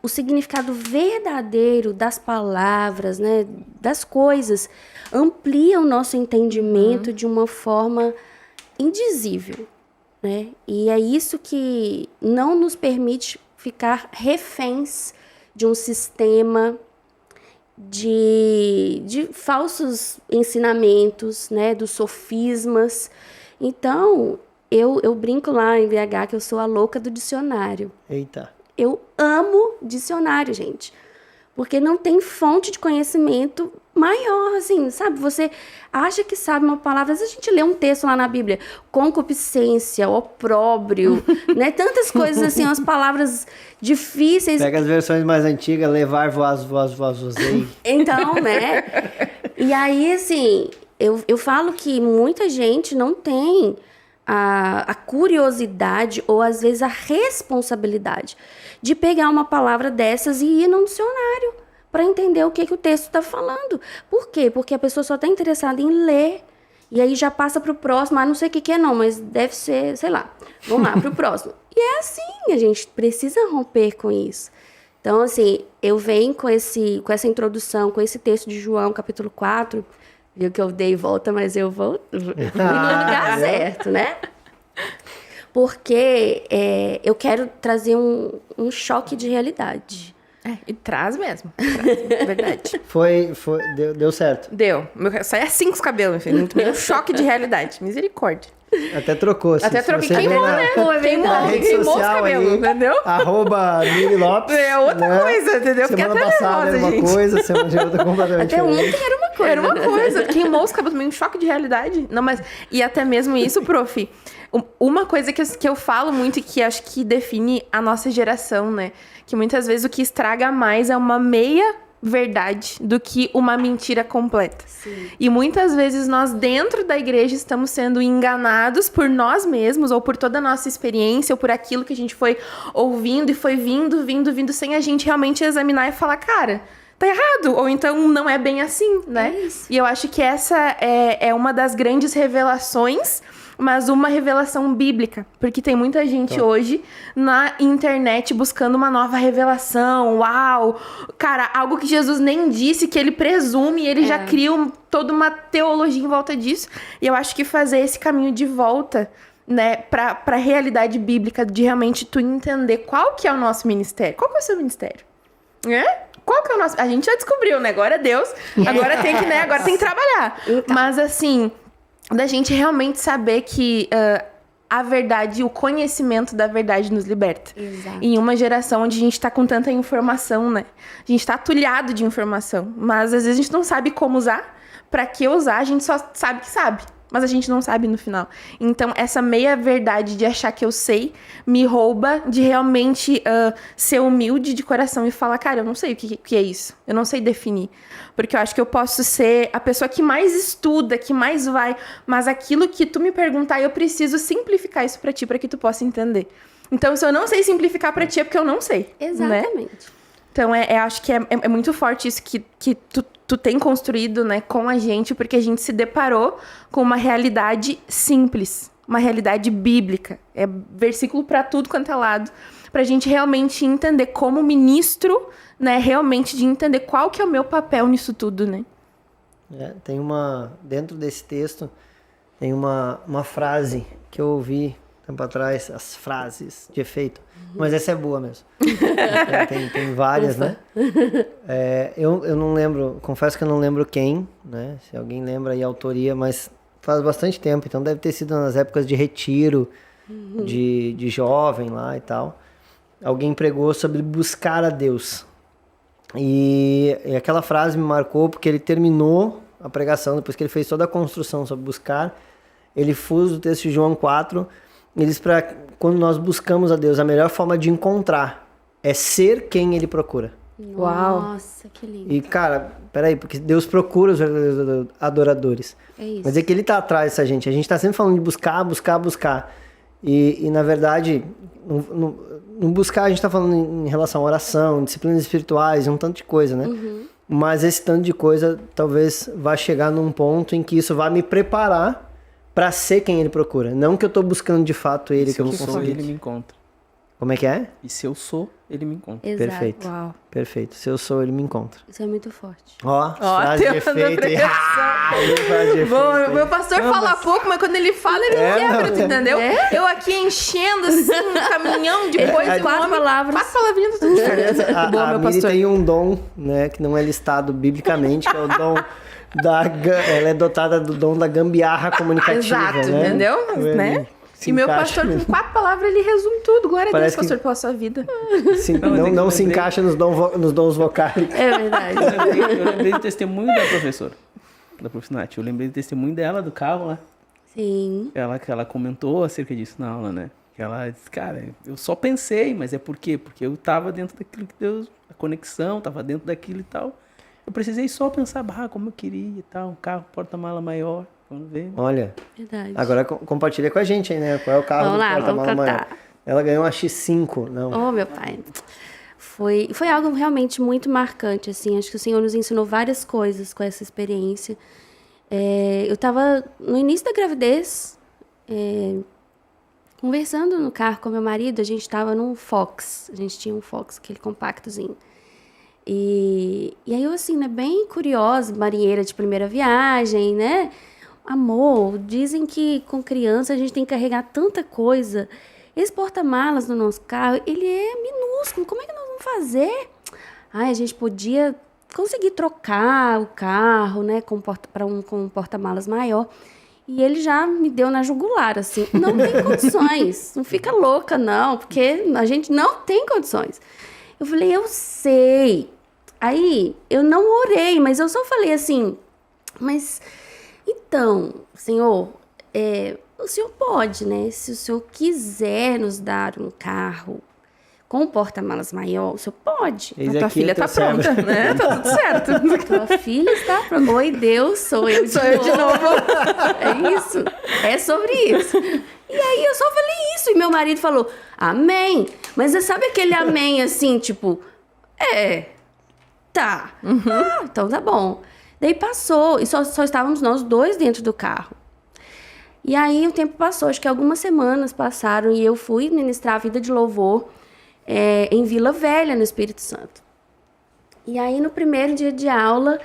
o significado verdadeiro das palavras, né, das coisas, amplia o nosso entendimento de uma forma indizível, né? E é isso que não nos permite ficar reféns de um sistema de falsos ensinamentos, né, dos sofismas. Então, eu brinco lá em VH que eu sou a louca do dicionário. Eita. Eu amo dicionário, gente. Porque não tem fonte de conhecimento maior, assim, sabe? Você acha que sabe uma palavra, às vezes a gente lê um texto lá na Bíblia, concupiscência, opróbrio, né? Tantas coisas assim, umas palavras difíceis. Pega as versões mais antigas, levar, voazei. Então, né? E aí, assim, eu falo que muita gente não tem a curiosidade ou, às vezes, a responsabilidade de pegar uma palavra dessas e ir num dicionário para entender o que o texto está falando. Por quê? Porque a pessoa só está interessada em ler. E aí já passa para o próximo. Não sei o que é não, mas deve ser, sei lá. Vamos lá, para o próximo. E é assim, a gente precisa romper com isso. Então, assim, eu venho com essa introdução, com esse texto de João, capítulo 4. Viu que eu dei volta, mas eu vou no lugar certo, né? Porque eu quero trazer um choque de realidade. E traz mesmo. Traz, verdade. Deu certo. Deu. Sai assim com os cabelos, meu filho. Um choque de realidade. Misericórdia. Até trocou. Até troquei. Queimou, né? Queimou os cabelos, entendeu? @Miri Lopes. É outra coisa, entendeu? Fiquei Semana até passada nervosa, era uma gente. coisa, semana de outra completamente Até diferente. ontem era uma coisa. Era uma coisa. Queimou os cabelos, meio um choque de realidade. Não, mas... E até mesmo isso, prof. Uma coisa que eu falo muito e que acho que define a nossa geração, né? Que muitas vezes o que estraga mais é uma meia verdade do que uma mentira completa. Sim. E muitas vezes nós dentro da igreja estamos sendo enganados por nós mesmos ou por toda a nossa experiência ou por aquilo que a gente foi ouvindo e foi vindo sem a gente realmente examinar e falar, cara, tá errado, ou então não é bem assim, né? É isso. E eu acho que essa é uma das grandes revelações, mas uma revelação bíblica, porque tem muita gente hoje na internet buscando uma nova revelação, uau, cara, algo que Jesus nem disse, que ele presume, ele já cria toda uma teologia em volta disso, e eu acho que fazer esse caminho de volta, né, pra realidade bíblica, de realmente tu entender qual que é o nosso ministério, qual que é o seu ministério, Qual que é o nosso... A gente já descobriu, né, agora é Deus, agora tem que, né, agora tem que trabalhar, mas assim... Da gente realmente saber que a verdade, o conhecimento da verdade nos liberta. Exato. Em uma geração onde a gente tá com tanta informação, né? A gente tá atulhado de informação. Mas às vezes a gente não sabe como usar. Pra que usar, a gente só sabe que sabe. Mas a gente não sabe no final. Então, essa meia-verdade de achar que eu sei me rouba de realmente ser humilde de coração e falar, cara, eu não sei o que é isso. Eu não sei definir. Porque eu acho que eu posso ser a pessoa que mais estuda, que mais vai. Mas aquilo que tu me perguntar, eu preciso simplificar isso pra ti, pra que tu possa entender. Então, se eu não sei simplificar pra ti, é porque eu não sei. Exatamente. Né? Então, acho que é muito forte isso que tu tem construído, né, com a gente, porque a gente se deparou com uma realidade simples, uma realidade bíblica. É versículo pra tudo quanto é lado, pra gente realmente entender como ministro, né, realmente de entender qual que é o meu papel nisso tudo, né? Dentro desse texto, tem uma frase que eu ouvi tempo atrás, as frases de efeito. Mas essa é boa mesmo. Tem várias, né? Eu não lembro, confesso que eu não lembro quem, né? Se alguém lembra aí a autoria, mas faz bastante tempo, então deve ter sido nas épocas de retiro, de jovem lá e tal. Alguém pregou sobre buscar a Deus. E aquela frase me marcou porque ele terminou a pregação, depois que ele fez toda a construção sobre buscar, ele fusa o texto de João 4. Ele diz para quando nós buscamos a Deus, a melhor forma de encontrar é ser quem Ele procura. Uau. Nossa, que lindo. E, cara, peraí, porque Deus procura os verdadeiros adoradores. É isso. Mas é que Ele tá atrás dessa gente. A gente tá sempre falando de buscar. E na verdade, no buscar a gente tá falando em relação à oração, disciplinas espirituais, um tanto de coisa, né? Mas esse tanto de coisa talvez vá chegar num ponto em que isso vai me preparar pra ser quem ele procura. Não que eu tô buscando de fato ele, que Se eu eu vou sou, conseguir. ele me encontra. Como é que é? E se eu sou, ele me encontra. Exato. Perfeito. Uau. Perfeito. Se eu sou, ele me encontra. Isso é muito forte. Ó, frase de tema da efeito. pregação. Frase de Bom, efeito. meu pastor fala pouco, mas quando ele fala, ele quebra, tu entendeu? Eu aqui enchendo, assim, um caminhão de coisa. e o Quatro homem- palavras. 4 palavrinhas, tudo diferente. Boa, A meu Miri pastor. tem um dom, né, que não é listado biblicamente, que é o dom ela é dotada do dom da gambiarra comunicativa, Exato, né? entendeu? Ele Né? se E meu encaixa pastor, com 4 palavras, ele resume tudo. Glória a Deus, Parece que- pastor, pela sua vida. não, mas é que não eu se lembrei- encaixa nos dons vocálicos. É verdade. Eu lembrei do testemunho da professora. Da professora Nath. Eu lembrei do testemunho dela, do carro lá. Sim. Que ela comentou acerca disso na aula, né? Que ela disse, cara, eu só pensei, mas é por quê? Porque eu tava dentro daquilo que Deus... A conexão, tava dentro daquilo e tal. Eu precisei só pensar, como eu queria e tal. Um carro, porta-mala maior. Vamos ver. Olha, Verdade. agora compartilha com a gente aí, né? Qual é o carro Vamos do lá, porta-mala vamos maior? cantar. Ela ganhou uma X5, não. Oh, meu pai. Foi algo realmente muito marcante, assim. Acho que o Senhor nos ensinou várias coisas com essa experiência. Eu estava no início da gravidez, conversando no carro com meu marido. A gente estava num Fox. A gente tinha um Fox, aquele compactozinho. E aí eu, assim, né, bem curiosa, marinheira de primeira viagem, né? Amor, dizem que com criança a gente tem que carregar tanta coisa. Esse porta-malas no nosso carro, ele é minúsculo. Como é que nós vamos fazer? A gente podia conseguir trocar o carro, né, com um porta-malas maior. E ele já me deu na jugular, assim, não tem condições. Não fica louca, não, porque a gente não tem condições. Eu falei, eu sei. Aí, eu não orei, mas eu só falei assim, mas... Então, Senhor, o Senhor pode, né? Se o Senhor quiser nos dar um carro com um porta-malas maior, o Senhor pode. Eis A tua aqui filha o teu tá pronta, servo. né? Tá tudo certo. Tua filha está pronta. Oi, Deus, sou eu de Sou eu de novo. É isso. É sobre isso. E aí eu só falei isso. E meu marido falou, amém. Mas você sabe aquele amém assim, tipo, tá. Então tá bom. Daí passou, e só estávamos nós dois dentro do carro. E aí o tempo passou, acho que algumas semanas passaram, e eu fui ministrar a vida de louvor em Vila Velha, no Espírito Santo. E aí no primeiro dia de aula,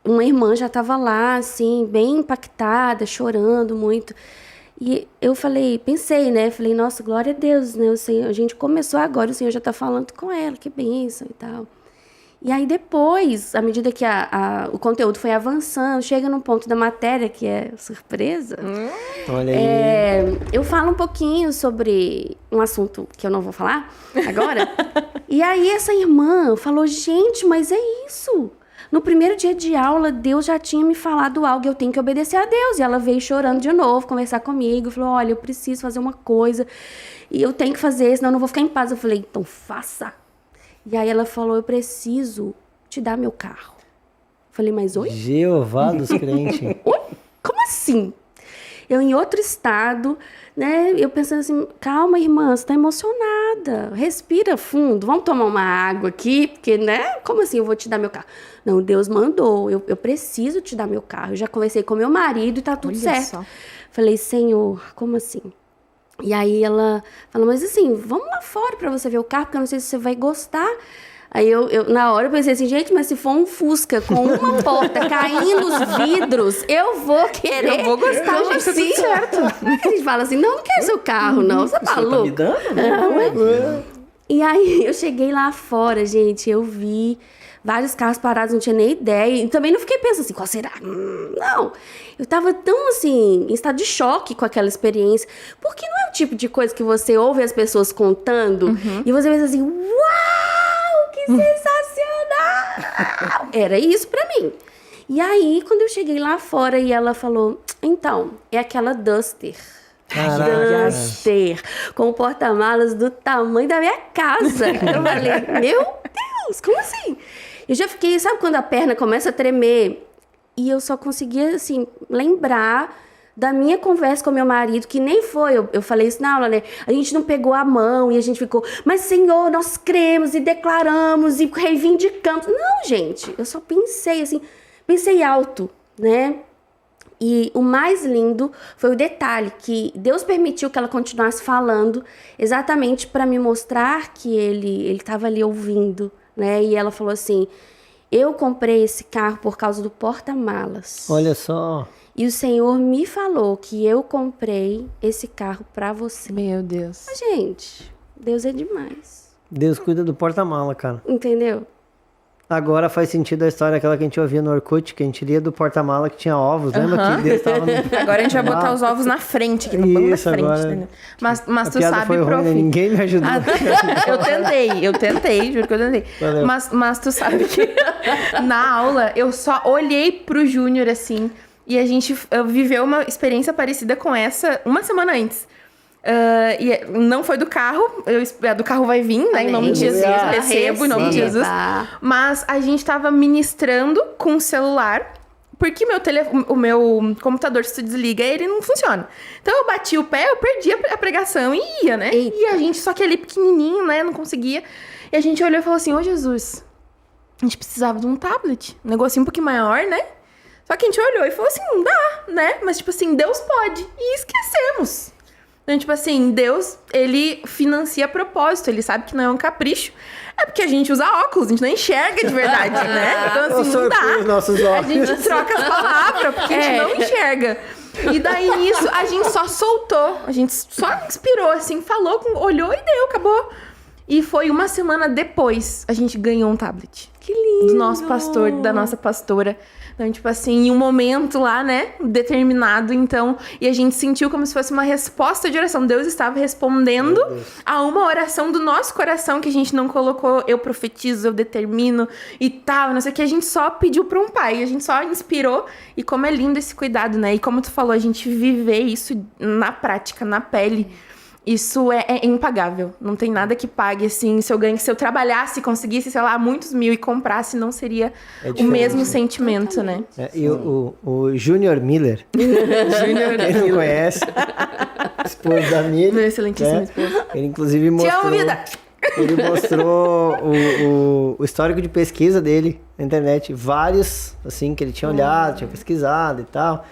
uma irmã já estava lá, assim, bem impactada, chorando muito. E eu pensei, né? Falei, nossa, glória a Deus, né? O Senhor, a gente começou agora, o Senhor já está falando com ela, que bênção e tal. E aí depois, à medida que o conteúdo foi avançando, chega num ponto da matéria que é surpresa, Olha aí. eu falo um pouquinho sobre um assunto que eu não vou falar agora. E aí essa irmã falou, gente, mas é isso. No primeiro dia de aula, Deus já tinha me falado algo, eu tenho que obedecer a Deus. E ela veio chorando de novo, conversar comigo, falou, olha, eu preciso fazer uma coisa, e eu tenho que fazer, senão eu não vou ficar em paz. Eu falei, então faça. E aí ela falou, eu preciso te dar meu carro. Eu falei, mas oi? Jeová dos crentes. Oi? Como assim? Eu em outro estado, né? Eu pensando assim, calma, irmã, você tá emocionada. Respira fundo, vamos tomar uma água aqui, porque, né? Como assim eu vou te dar meu carro? Não, Deus mandou, eu preciso te dar meu carro. Eu já conversei com meu marido e tá tudo Olha certo. só. Falei, Senhor, como assim? E aí ela falou, mas assim, vamos lá fora pra você ver o carro, porque eu não sei se você vai gostar. Aí eu na hora eu pensei assim, gente, mas se for um Fusca com uma porta caindo os vidros, eu vou querer. Eu vou gostar, Então, gente, tá tudo certo. A gente fala assim, não quero seu carro, não, você tá Tá me louco? dando? E aí eu cheguei lá fora, gente, eu vi vários carros parados, não tinha nem ideia. E também não fiquei pensando assim, qual será? Não. Eu tava tão, assim, em estado de choque com aquela experiência. Porque não é o tipo de coisa que você ouve as pessoas contando e você pensa assim, uau, que sensacional! Era isso pra mim. E aí, quando eu cheguei lá fora e ela falou, então, é aquela Duster. Caraca. Duster, com o porta-malas do tamanho da minha casa. Eu falei, meu Deus, como assim? Eu já fiquei, sabe quando a perna começa a tremer? E eu só conseguia, assim, lembrar da minha conversa com meu marido, que nem foi, eu falei isso na aula, né? A gente não pegou a mão e a gente ficou, mas Senhor, nós cremos e declaramos e reivindicamos. Não, gente, eu só pensei, assim, pensei alto, né? E o mais lindo foi o detalhe que Deus permitiu que ela continuasse falando exatamente para me mostrar que ele estava ali ouvindo, né? E ela falou assim, eu comprei esse carro por causa do porta-malas. Olha só. E o Senhor me falou que eu comprei esse carro para você. Meu Deus. Gente, Deus é demais. Deus cuida do porta-mala, cara. Entendeu? Agora faz sentido a história aquela que a gente ouvia no Orkut, que a gente lia do porta-mala que tinha ovos. Lembra que Deus estava no... Agora a gente vai botar os ovos na frente, aqui no banco da Isso, frente. agora- Entendeu? Mas A tu piada sabe, foi ruim, prof. né? Ninguém me ajudou. Eu tentei, juro que eu tentei. Valeu. Mas tu sabe que na aula eu só olhei pro Júnior assim e a gente viveu uma experiência parecida com essa uma semana antes. E não foi do carro, a do carro vai vir, né? Em nome de Jesus, eu recebo em nome de Jesus. Mas a gente tava ministrando com o celular, porque o meu computador, se tu desliga, ele não funciona. Então eu bati o pé, eu perdi a pregação e ia, né? Eita. E a gente, só que ali pequenininho, né? Não conseguia. E a gente olhou e falou assim, ô Jesus, a gente precisava de um tablet, um negocinho um pouquinho maior, né? Só que a gente olhou e falou assim, não dá, né? Mas tipo assim, Deus pode. E esquecemos. Então, tipo assim, Deus, ele financia a propósito, ele sabe que não é um capricho. É porque a gente usa óculos, a gente não enxerga de verdade, né? Então, assim, não dá. Os nossos A olhos. gente troca as palavras, porque a gente não enxerga. E daí, nisso, a gente só soltou, a gente só inspirou, assim, falou, olhou e deu, acabou. E foi uma semana depois, a gente ganhou um tablet. Que lindo. Do nosso pastor, da nossa pastora. Então, tipo assim, em um momento lá, né, determinado, então, e a gente sentiu como se fosse uma resposta de oração. Deus estava respondendo a uma oração do nosso coração que a gente não colocou, eu profetizo, eu determino e tal, não sei o que. A gente só pediu para um pai, a gente só inspirou. E como é lindo esse cuidado, né? E como tu falou, a gente viver isso na prática, na pele. Isso é impagável. Não tem nada que pague, assim, se eu trabalhasse, conseguisse, sei lá, muitos mil e comprasse, não seria o mesmo sentimento, né? E o Junior Miller, quem não conhece, esposo da Miriam, Meu excelentíssimo esposo. ele inclusive Te mostrou... amo, vida! Ele mostrou o histórico de pesquisa dele na internet. Vários, assim, que ele tinha olhado, tinha pesquisado e tal.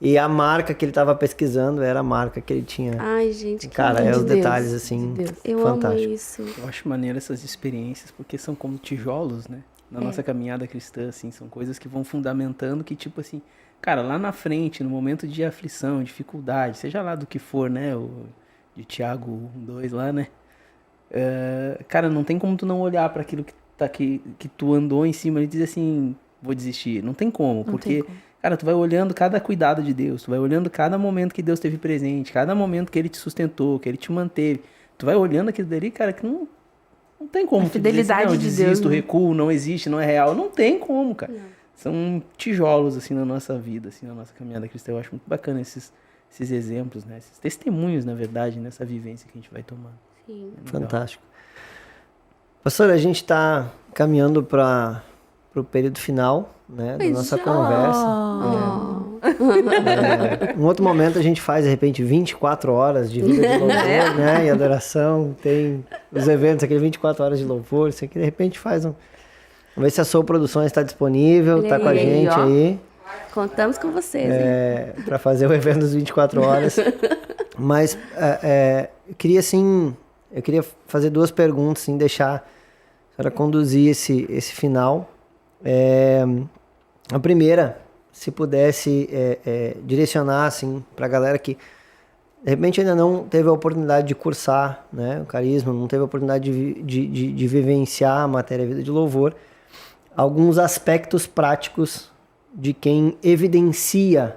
E a marca que ele tava pesquisando era a marca que ele tinha. Ai, gente, que Cara, lindo. é os de Deus, detalhes, assim, de Deus. Eu amo fantásticos. isso. Eu acho maneiro essas experiências, porque são como tijolos, né? Na nossa caminhada cristã, assim, são coisas que vão fundamentando que, tipo assim, cara, lá na frente, no momento de aflição, dificuldade, seja lá do que for, né? O de Tiago 2 lá, né? Cara, não tem como tu não olhar para aquilo que tu andou em cima e dizer assim, vou desistir. Não tem como, porque, cara, tu vai olhando cada cuidado de Deus, tu vai olhando cada momento que Deus esteve presente, cada momento que Ele te sustentou, que Ele te manteve. Tu vai olhando aquilo dali, cara, que não tem como. A fidelidade tu dizer, de desisto, Deus, né? recuo, não existe, não é real. Não tem como, cara. São tijolos, assim, na nossa vida, assim, na nossa caminhada cristã. Eu acho muito bacana esses exemplos, né? Esses testemunhos, na verdade, nessa vivência que a gente vai tomando. Sim. Fantástico. Pastor, a gente está caminhando para o período final, né, da nossa conversa. Um outro momento a gente faz, de repente, 24 horas de vida de louvor, né, e adoração. Tem os eventos aqui, 24 horas de louvor. Isso aqui, de repente, faz um... Vamos ver se a Soul Produções está disponível, está com a Olha aí, gente ó. aí. Contamos com vocês, hein? Para fazer o evento das 24 horas. Mas eu queria fazer duas perguntas, assim, deixar a senhora conduzir esse final. A primeira, se pudesse direcionar, assim, para a galera que de repente ainda não teve a oportunidade de cursar, né, o carisma, não teve a oportunidade de vivenciar a matéria Vida de Louvor, alguns aspectos práticos de quem evidencia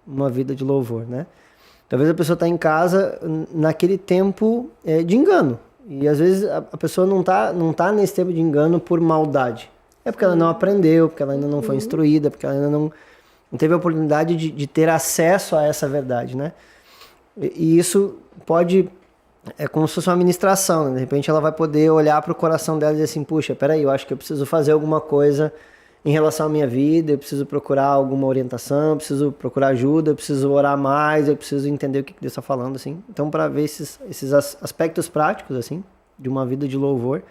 uma vida de louvor, né? Talvez a pessoa está em casa naquele tempo de engano. E às vezes a pessoa não tá nesse tempo de engano por maldade. É porque ela não aprendeu, porque ela ainda não foi instruída, porque ela ainda não teve a oportunidade de ter acesso a essa verdade, né? E isso pode... É como se fosse uma ministração, né? De repente ela vai poder olhar para o coração dela e dizer assim, puxa, peraí, eu acho que eu preciso fazer alguma coisa em relação à minha vida, eu preciso procurar alguma orientação, eu preciso procurar ajuda, eu preciso orar mais, eu preciso entender o que Deus está falando, assim. Então, para ver esses aspectos práticos, assim, de uma vida de louvor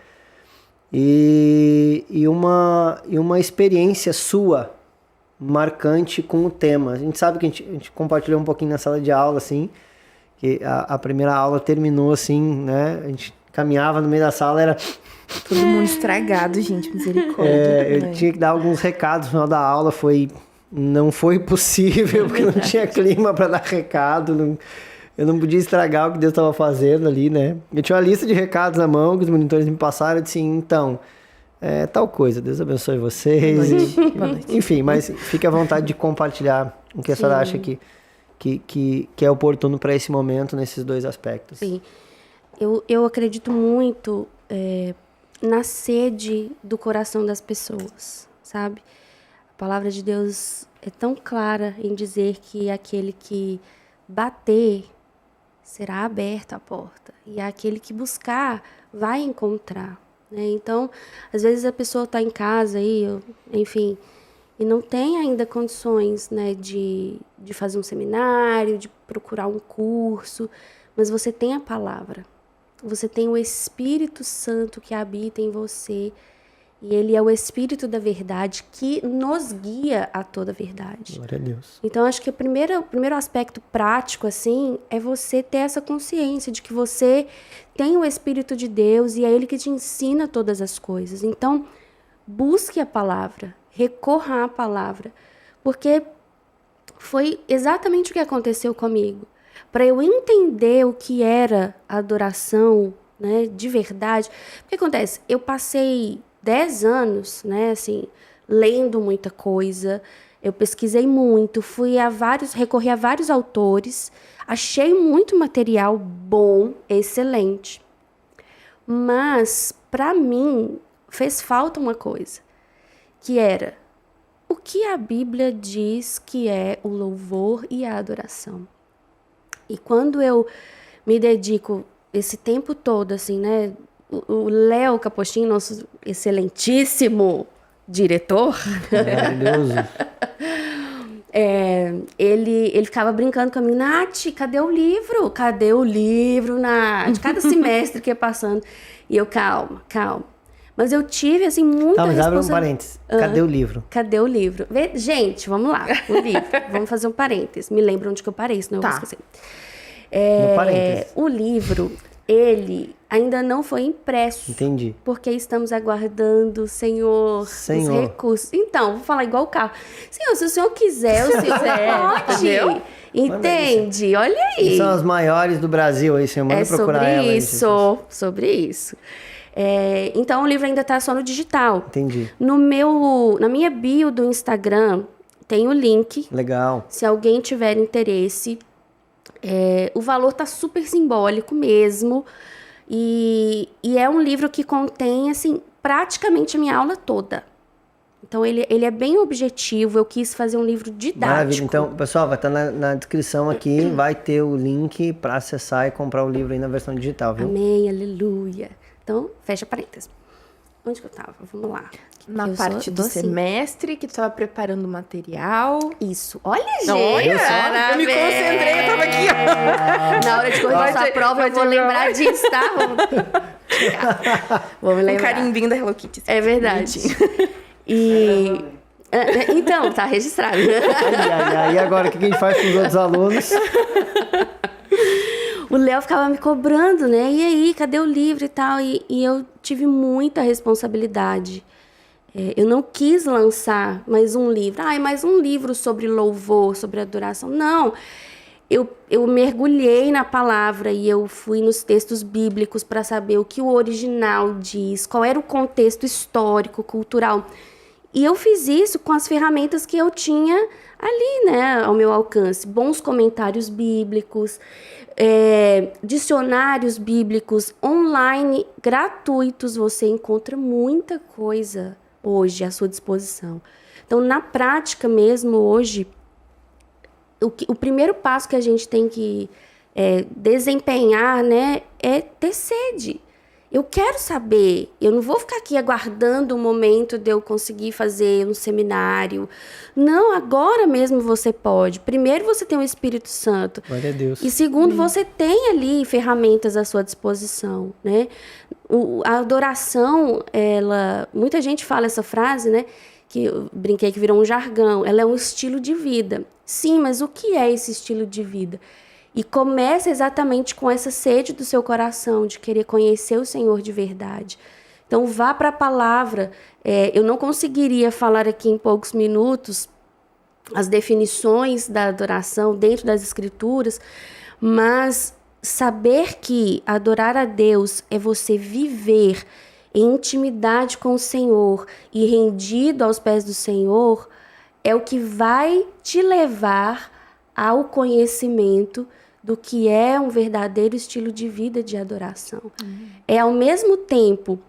e uma experiência sua, marcante com o tema. A gente sabe que a gente compartilhou um pouquinho na sala de aula, assim, que a primeira aula terminou assim, né? A gente caminhava no meio da sala, era... Todo mundo estragado, gente, misericórdia. Eu tinha que dar alguns recados no final da aula, não foi possível, porque não tinha clima para dar recado, eu não podia estragar o que Deus estava fazendo ali, né? Eu tinha uma lista de recados na mão que os monitores me passaram, eu disse, então, tal coisa, Deus abençoe vocês. Boa noite. Enfim, mas fique à vontade de compartilhar o que a senhora acha que é oportuno para esse momento, nesses dois aspectos. Sim, eu acredito muito na sede do coração das pessoas, sabe? A palavra de Deus é tão clara em dizer que aquele que bater será aberta a porta e aquele que buscar vai encontrar, né? Então, às vezes a pessoa está em casa aí, enfim, e não tem ainda condições, né, de fazer um seminário, de procurar um curso, mas você tem a palavra. Você tem o Espírito Santo que habita em você e ele é o Espírito da verdade que nos guia a toda a verdade. Glória a Deus. Então, acho que o primeiro aspecto prático, assim, é você ter essa consciência de que você tem o Espírito de Deus e é ele que te ensina todas as coisas. Então, busque a palavra, recorra à palavra, porque foi exatamente o que aconteceu comigo. Para eu entender o que era a adoração, né, de verdade. O que acontece? Eu passei 10 anos, né, assim, lendo muita coisa, eu pesquisei muito, recorri a vários autores, achei muito material bom, excelente. Mas, para mim, fez falta uma coisa, que era o que a Bíblia diz que é o louvor e a adoração. E quando eu me dedico esse tempo todo, assim, né? O Léo Capostinho, nosso excelentíssimo diretor, Maravilhoso. ele ficava brincando comigo, Nath, cadê o livro? Cadê o livro, Nath? Cada semestre que ia passando. E eu, calma. Mas eu tive, assim, muita mas abre um responsabilidade. parênteses. Cadê o livro? Cadê o livro? Gente, vamos lá, o livro. Vamos fazer um parênteses. Me lembra onde que eu parei, senão eu vou esquecer. No parênteses. O livro, ele ainda não foi impresso. Entendi. Porque estamos aguardando, Senhor, os recursos. Então, vou falar igual o carro. Senhor, se o Senhor quiser, o Senhor pode. Entende? Olha aí. São as maiores do Brasil aí, Senhor. Manda procurar ela. Sobre isso. Então, o livro ainda está só no digital. Entendi. Na minha bio do Instagram, tem o link. Legal. Se alguém tiver interesse... o valor tá super simbólico mesmo e é um livro que contém, assim, praticamente a minha aula toda. Então, ele é bem objetivo, eu quis fazer um livro didático. Maravilha. Então, pessoal, vai estar na descrição aqui, vai ter o link para acessar e comprar o livro aí na versão digital, viu? Amém, aleluia. Então, fecha parênteses. Onde que eu tava? Vamos lá. Na parte do semestre, que tu estava preparando o material. Isso. Olha, gente. Olha, eu me concentrei, eu tava aqui, ó. Na hora de corrigir essa prova, eu vou lembrar disso, tá? Vou me lembrar. Um carimbinho da Hello Kitty. É verdade. Então, tá registrado. E agora, o que a gente faz com os outros alunos? O Léo ficava me cobrando, né? E aí, cadê o livro e tal? E eu tive muita responsabilidade. Eu não quis lançar mais um livro. Mais um livro sobre louvor, sobre adoração. Não. Eu mergulhei na palavra e eu fui nos textos bíblicos para saber o que o original diz, qual era o contexto histórico, cultural. E eu fiz isso com as ferramentas que eu tinha ali, né, ao meu alcance. Bons comentários bíblicos, dicionários bíblicos online, gratuitos. Você encontra muita coisa hoje à sua disposição. Então, na prática mesmo, hoje, o primeiro passo que a gente tem que desempenhar, né, é ter sede. Eu quero saber, eu não vou ficar aqui aguardando o momento de eu conseguir fazer um seminário. Não, agora mesmo você pode. Primeiro, você tem o Espírito Santo. Glória a Deus. E segundo, você tem ali ferramentas à sua disposição, né? A adoração, muita gente fala essa frase, né? que eu brinquei que virou um jargão, ela é um estilo de vida. Sim, mas o que é esse estilo de vida? E começa exatamente com essa sede do seu coração, de querer conhecer o Senhor de verdade. Então, vá para a palavra. Eu não conseguiria falar aqui em poucos minutos as definições da adoração dentro das Escrituras, mas saber que adorar a Deus é você viver em intimidade com o Senhor e rendido aos pés do Senhor, é o que vai te levar ao conhecimento do que é um verdadeiro estilo de vida de adoração. É, ao mesmo tempo,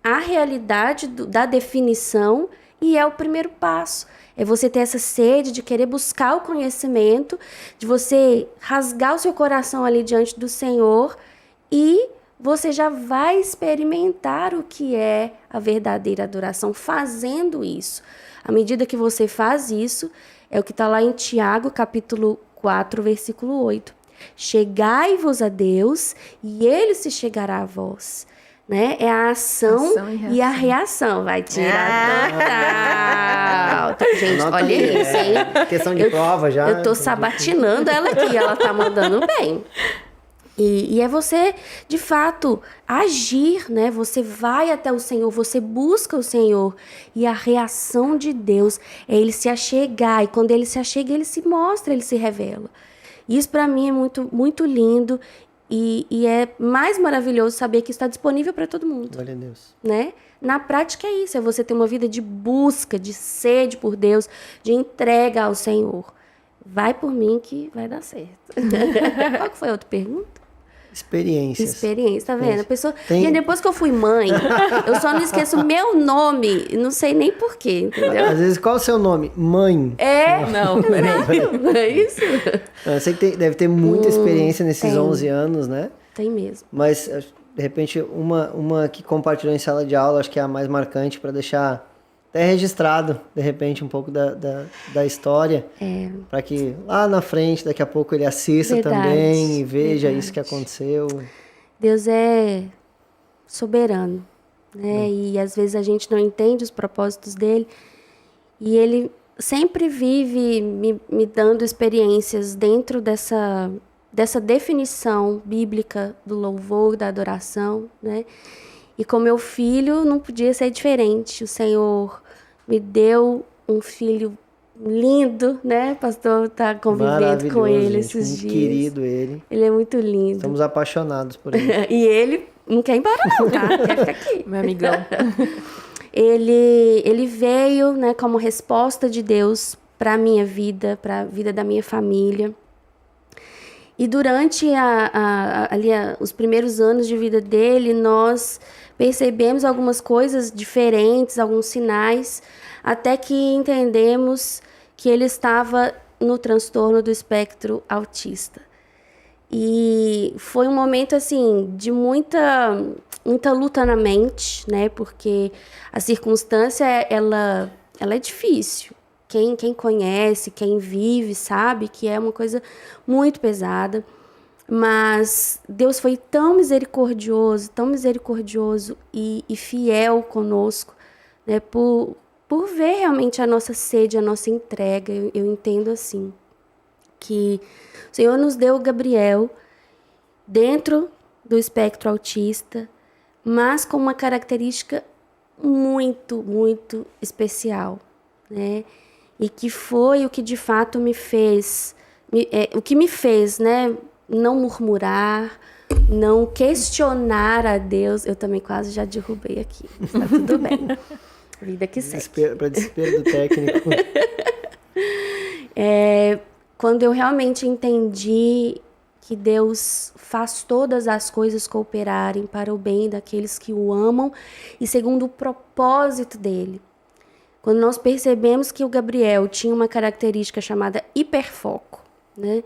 a realidade da definição e é o primeiro passo. É você ter essa sede de querer buscar o conhecimento, de você rasgar o seu coração ali diante do Senhor e você já vai experimentar o que é a verdadeira adoração fazendo isso. À medida que você faz isso, é o que está lá em Tiago, capítulo 4, versículo 8. Chegai-vos a Deus e Ele se chegará a vós. Né? É a ação e a reação. Vai tirar total. Gente, Anota olha aí, isso, hein? Questão de prova já. Eu tô sabatinando ela aqui, ela tá mandando bem. E é você, de fato, agir, né? Você vai até o Senhor, você busca o Senhor. E a reação de Deus é Ele se achegar. E quando Ele se achega, Ele se mostra, Ele se revela. Isso para mim é muito, muito lindo. E é mais maravilhoso saber que está disponível para todo mundo. Glória a Deus. Né? Na prática é isso, é você ter uma vida de busca, de sede por Deus, de entrega ao Senhor. Vai por mim que vai dar certo. Qual que foi a outra pergunta? Experiências. Experiência, tá vendo? A pessoa... Tem- Gente, depois que eu fui mãe, eu só não esqueço meu nome, não sei nem porquê, entendeu? Às vezes, qual é o seu nome? Mãe. Não, peraí. É isso? Eu sei que deve ter muita experiência nesses tem. 11 anos, né? Tem mesmo. Mas, de repente, uma que compartilhou em sala de aula, acho que é a mais marcante, para deixar até registrado, de repente, um pouco da história. Para que lá na frente, daqui a pouco, ele assista Verdade, também e veja verdade. isso que aconteceu. Deus é soberano, né? E às vezes a gente não entende os propósitos dele. E ele sempre vive me dando experiências dentro dessa definição bíblica do louvor, da adoração, né? E com meu filho não podia ser diferente. O Senhor me deu um filho lindo, né? O pastor está convivendo com ele gente, esses muito dias. querido ele. Ele é muito lindo. Estamos apaixonados por ele. E ele não quer ir embora não, tá? Quer ficar aqui. Meu amigão. Ele veio, né, como resposta de Deus para a minha vida, para a vida da minha família. E durante os primeiros anos de vida dele, nós percebemos algumas coisas diferentes, alguns sinais, até que entendemos que ele estava no transtorno do espectro autista. E foi um momento, assim, de muita luta na mente, né? Porque a circunstância, ela é difícil. Quem conhece, quem vive, sabe que é uma coisa muito pesada. Mas Deus foi tão misericordioso e fiel conosco, né? Por ver realmente a nossa sede, a nossa entrega. Eu entendo assim, que o Senhor nos deu o Gabriel dentro do espectro autista, mas com uma característica muito, muito especial, né? E que foi o que de fato me fez, né? Não murmurar, não questionar a Deus. Eu também quase já derrubei aqui, mas tá tudo bem. Vida que segue. Para desespero do técnico. Quando eu realmente entendi que Deus faz todas as coisas cooperarem para o bem daqueles que o amam e segundo o propósito dele. Quando nós percebemos que o Gabriel tinha uma característica chamada hiperfoco, né?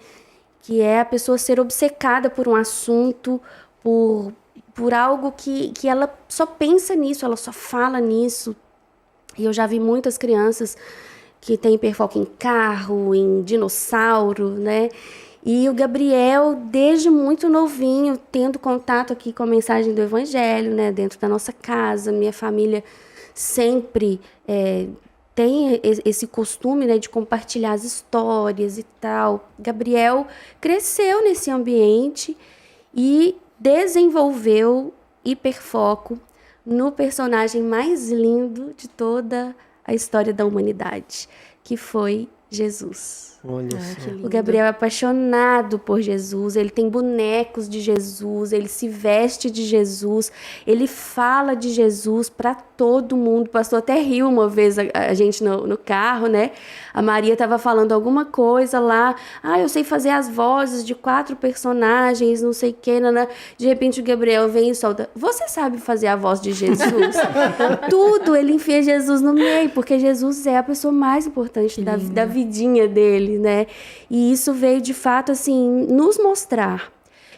Que é a pessoa ser obcecada por um assunto, por algo que ela só pensa nisso, ela só fala nisso. E eu já vi muitas crianças que têm hiperfoco em carro, em dinossauro, né? E o Gabriel, desde muito novinho, tendo contato aqui com a mensagem do Evangelho, né? Dentro da nossa casa, minha família sempre tem esse costume, né, de compartilhar as histórias e tal. Gabriel cresceu nesse ambiente e desenvolveu hiperfoco no personagem mais lindo de toda a história da humanidade, que foi Jesus. Olha só. Que lindo. O Gabriel é apaixonado por Jesus, ele tem bonecos de Jesus, ele se veste de Jesus, ele fala de Jesus para todo mundo. O pastor até riu uma vez, a gente no carro, né? A Maria estava falando alguma coisa lá. Eu sei fazer as vozes de 4 personagens, não sei o quê. De repente o Gabriel vem e solta: você sabe fazer a voz de Jesus? Tudo, ele enfia Jesus no meio, porque Jesus é a pessoa mais importante da vidinha dele, né? E isso veio de fato assim nos mostrar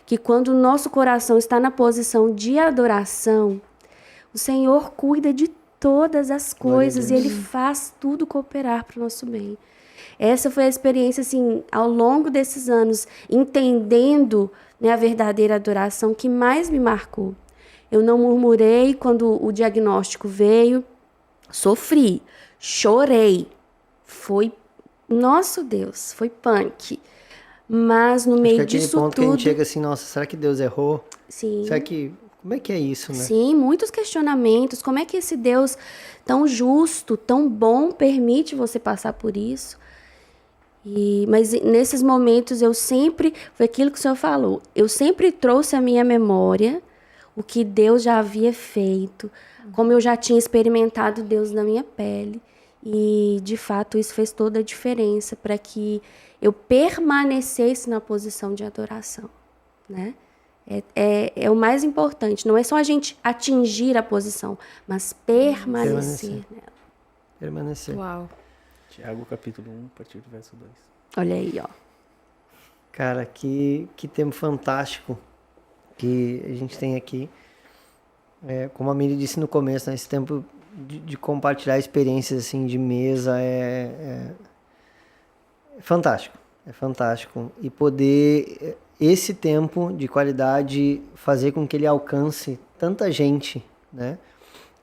que quando o nosso coração está na posição de adoração, o Senhor cuida de todas as coisas e Ele faz tudo cooperar para o nosso bem. Essa foi a experiência, assim, ao longo desses anos, entendendo, né, a verdadeira adoração que mais me marcou. Eu não murmurei quando o diagnóstico veio, sofri, chorei, foi, nosso Deus, foi punk. Mas no meio Acho que é aquele disso ponto que a gente tudo... chega assim, nossa, será que Deus errou? Sim. Será que... Como é que é isso, né? Sim, muitos questionamentos. Como é que esse Deus tão justo, tão bom, permite você passar por isso? Mas nesses momentos eu sempre, foi aquilo que o Senhor falou, eu sempre trouxe à minha memória o que Deus já havia feito, como eu já tinha experimentado Deus na minha pele. E, de fato, isso fez toda a diferença para que eu permanecesse na posição de adoração, né? É o mais importante. Não é só a gente atingir a posição, mas permanecer nela. Permanecer. Uau. Tiago, capítulo 1, a partir do verso 2. Olha aí, ó. Cara, que tempo fantástico que a gente tem aqui. Como a Miri disse no começo, né, esse tempo de compartilhar experiências assim, de mesa é fantástico. É fantástico. E poder, esse tempo de qualidade, fazer com que ele alcance tanta gente, né,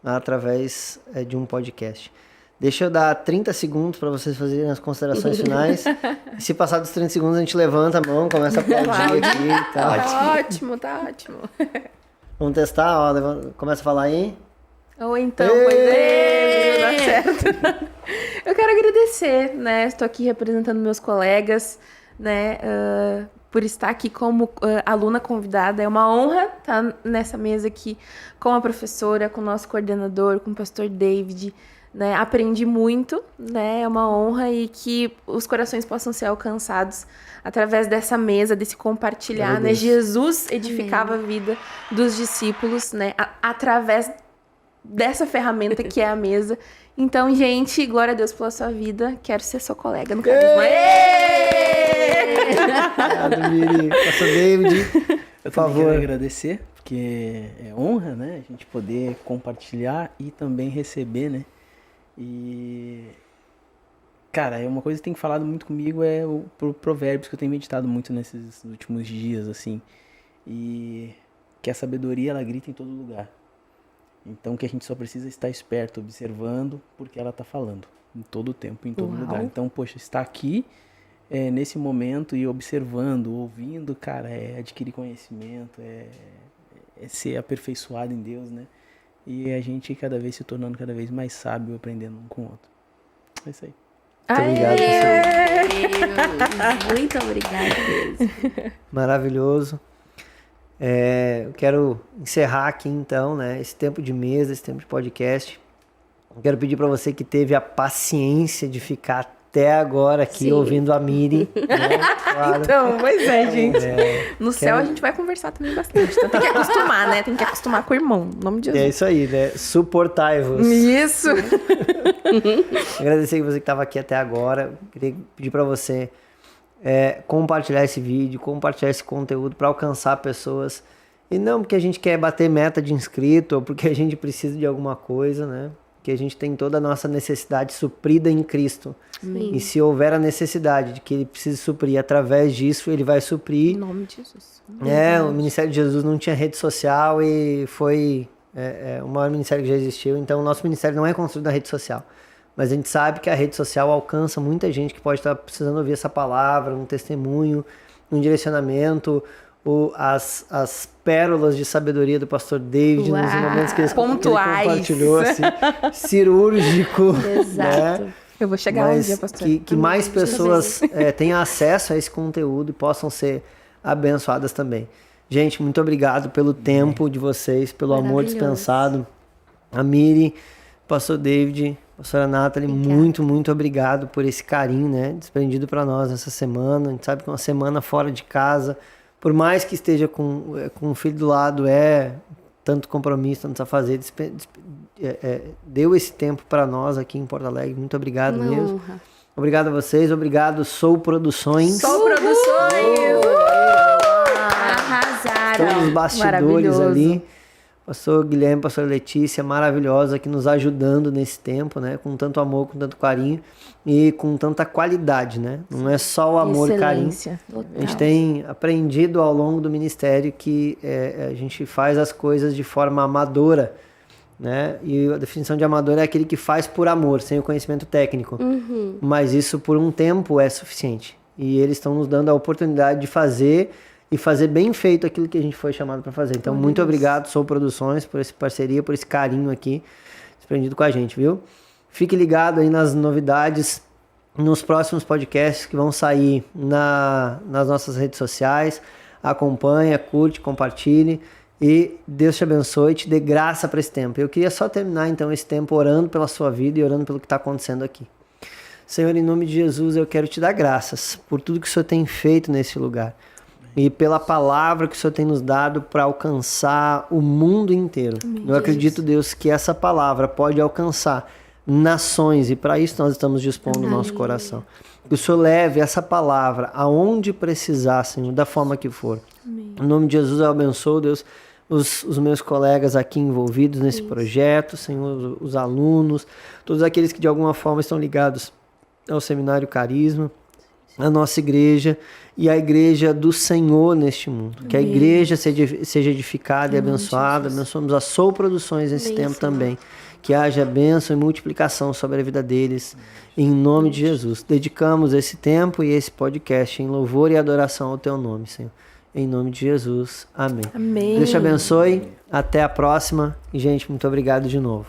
através de um podcast. Deixa eu dar 30 segundos para vocês fazerem as considerações finais. E se passar dos 30 segundos, a gente levanta a mão, começa a aplaudir aqui e tal. Tá ótimo. Vamos testar, ó, começa a falar aí. Ou então, pois é, dá certo. Eu quero agradecer, né? Estou aqui representando meus colegas, né? Por estar aqui como aluna convidada. É uma honra estar nessa mesa aqui com a professora, com o nosso coordenador, com o pastor David. Né? Aprendi muito, né? É uma honra e que os corações possam ser alcançados através dessa mesa, desse compartilhar, né? Jesus edificava a vida dos discípulos, né? Através dessa ferramenta que é a mesa. Então, gente, glória a Deus pela sua vida. Quero ser sua colega no carisma. Obrigado, Miri. Pastor David, por favor. Quero agradecer, porque é honra, né? A gente poder compartilhar e também receber, né? E, cara, uma coisa que tem falado muito comigo é o Provérbios, que eu tenho meditado muito nesses últimos dias, assim. E que a sabedoria, ela grita em todo lugar. Então, que a gente só precisa estar esperto, observando, porque ela está falando em todo o tempo, em todo lugar. Então, poxa, estar aqui nesse momento e observando, ouvindo, cara, é adquirir conhecimento, é ser aperfeiçoado em Deus, né? E a gente cada vez se tornando cada vez mais sábio, aprendendo um com o outro. É isso aí. Muito obrigado, Deus, muito obrigada mesmo. Maravilhoso. Eu quero encerrar aqui então, né, esse tempo de mesa, esse tempo de podcast. Eu quero pedir para você que teve a paciência de ficar até agora aqui ouvindo a Miri. Né? Claro. Então, pois é, gente. No céu a gente vai conversar também bastante. Então tem que acostumar, né? Tem que acostumar com o irmão. Em nome de Jesus. É isso aí, né? Suportai-vos. Isso. Agradecer você que estava aqui até agora. Queria pedir para você compartilhar esse vídeo, compartilhar esse conteúdo para alcançar pessoas. E não porque a gente quer bater meta de inscrito ou porque a gente precisa de alguma coisa, né? Que a gente tem toda a nossa necessidade suprida em Cristo. Amém. E se houver a necessidade de que ele precise suprir através disso, ele vai suprir. Em nome de Jesus. O Ministério de Jesus não tinha rede social e foi o maior ministério que já existiu. Então, o nosso ministério não é construído na rede social. mas a gente sabe que a rede social alcança muita gente que pode estar precisando ouvir essa palavra, um testemunho, um direcionamento, as pérolas de sabedoria do pastor David nos momentos que ele compartilhou, assim, cirúrgico. Exato. Né? Eu vou chegar um Mas dia, pastor. que mais pessoas tenham acesso a esse conteúdo e possam ser abençoadas também. Gente, muito obrigado pelo tempo de vocês, pelo amor dispensado. A Miri, pastor David, pastora Nathalie, muito obrigado por esse carinho, né, desprendido para nós nessa semana. A gente sabe que uma semana fora de casa, por mais que esteja com o filho do lado, tanto compromisso, tanto a fazer, deu esse tempo para nós aqui em Porto Alegre. Muito obrigado mesmo. Honra. Obrigado a vocês, obrigado Sou Produções. Sou Produções! Arrasaram. Todos os bastidores Maravilhoso. ali. Pastor Guilherme, pastor Letícia, maravilhosa, aqui nos ajudando nesse tempo, né? Com tanto amor, com tanto carinho e com tanta qualidade, né? Não é só o amor e carinho. Excelência. A gente tem aprendido ao longo do ministério que a gente faz as coisas de forma amadora, né? E a definição de amador é aquele que faz por amor, sem o conhecimento técnico. Mas isso por um tempo é suficiente. E eles estão nos dando a oportunidade de fazer e fazer bem feito aquilo que a gente foi chamado para fazer. Então, muito obrigado, Sou Produções, por essa parceria, por esse carinho aqui, desprendido com a gente, viu? Fique ligado aí nas novidades, nos próximos podcasts que vão sair nas nossas redes sociais. Acompanha, curte, compartilhe e Deus te abençoe e te dê graça para esse tempo. Eu queria só terminar, então, esse tempo orando pela sua vida e orando pelo que está acontecendo aqui. Senhor, em nome de Jesus, eu quero te dar graças por tudo que o Senhor tem feito nesse lugar. E pela palavra que o Senhor tem nos dado para alcançar o mundo inteiro. Eu acredito, Deus, que essa palavra pode alcançar nações e para isso nós estamos dispondo o nosso coração. Que o Senhor leve essa palavra aonde precisar, Senhor, da forma que for. Em nome de Jesus, eu abençoo, Deus, os meus colegas aqui envolvidos nesse projeto, Senhor, os alunos, todos aqueles que de alguma forma estão ligados ao Seminário Carisma, a nossa igreja e a igreja do Senhor neste mundo. Que a igreja seja edificada e abençoada. Abençoamos a Sou Produções nesse tempo também. Que haja bênção e multiplicação sobre a vida deles. Em nome de Jesus. Dedicamos esse tempo e esse podcast em louvor e adoração ao teu nome, Senhor. Em nome de Jesus. Amém. Amém. Deus te abençoe. Até a próxima. E, gente, muito obrigado de novo.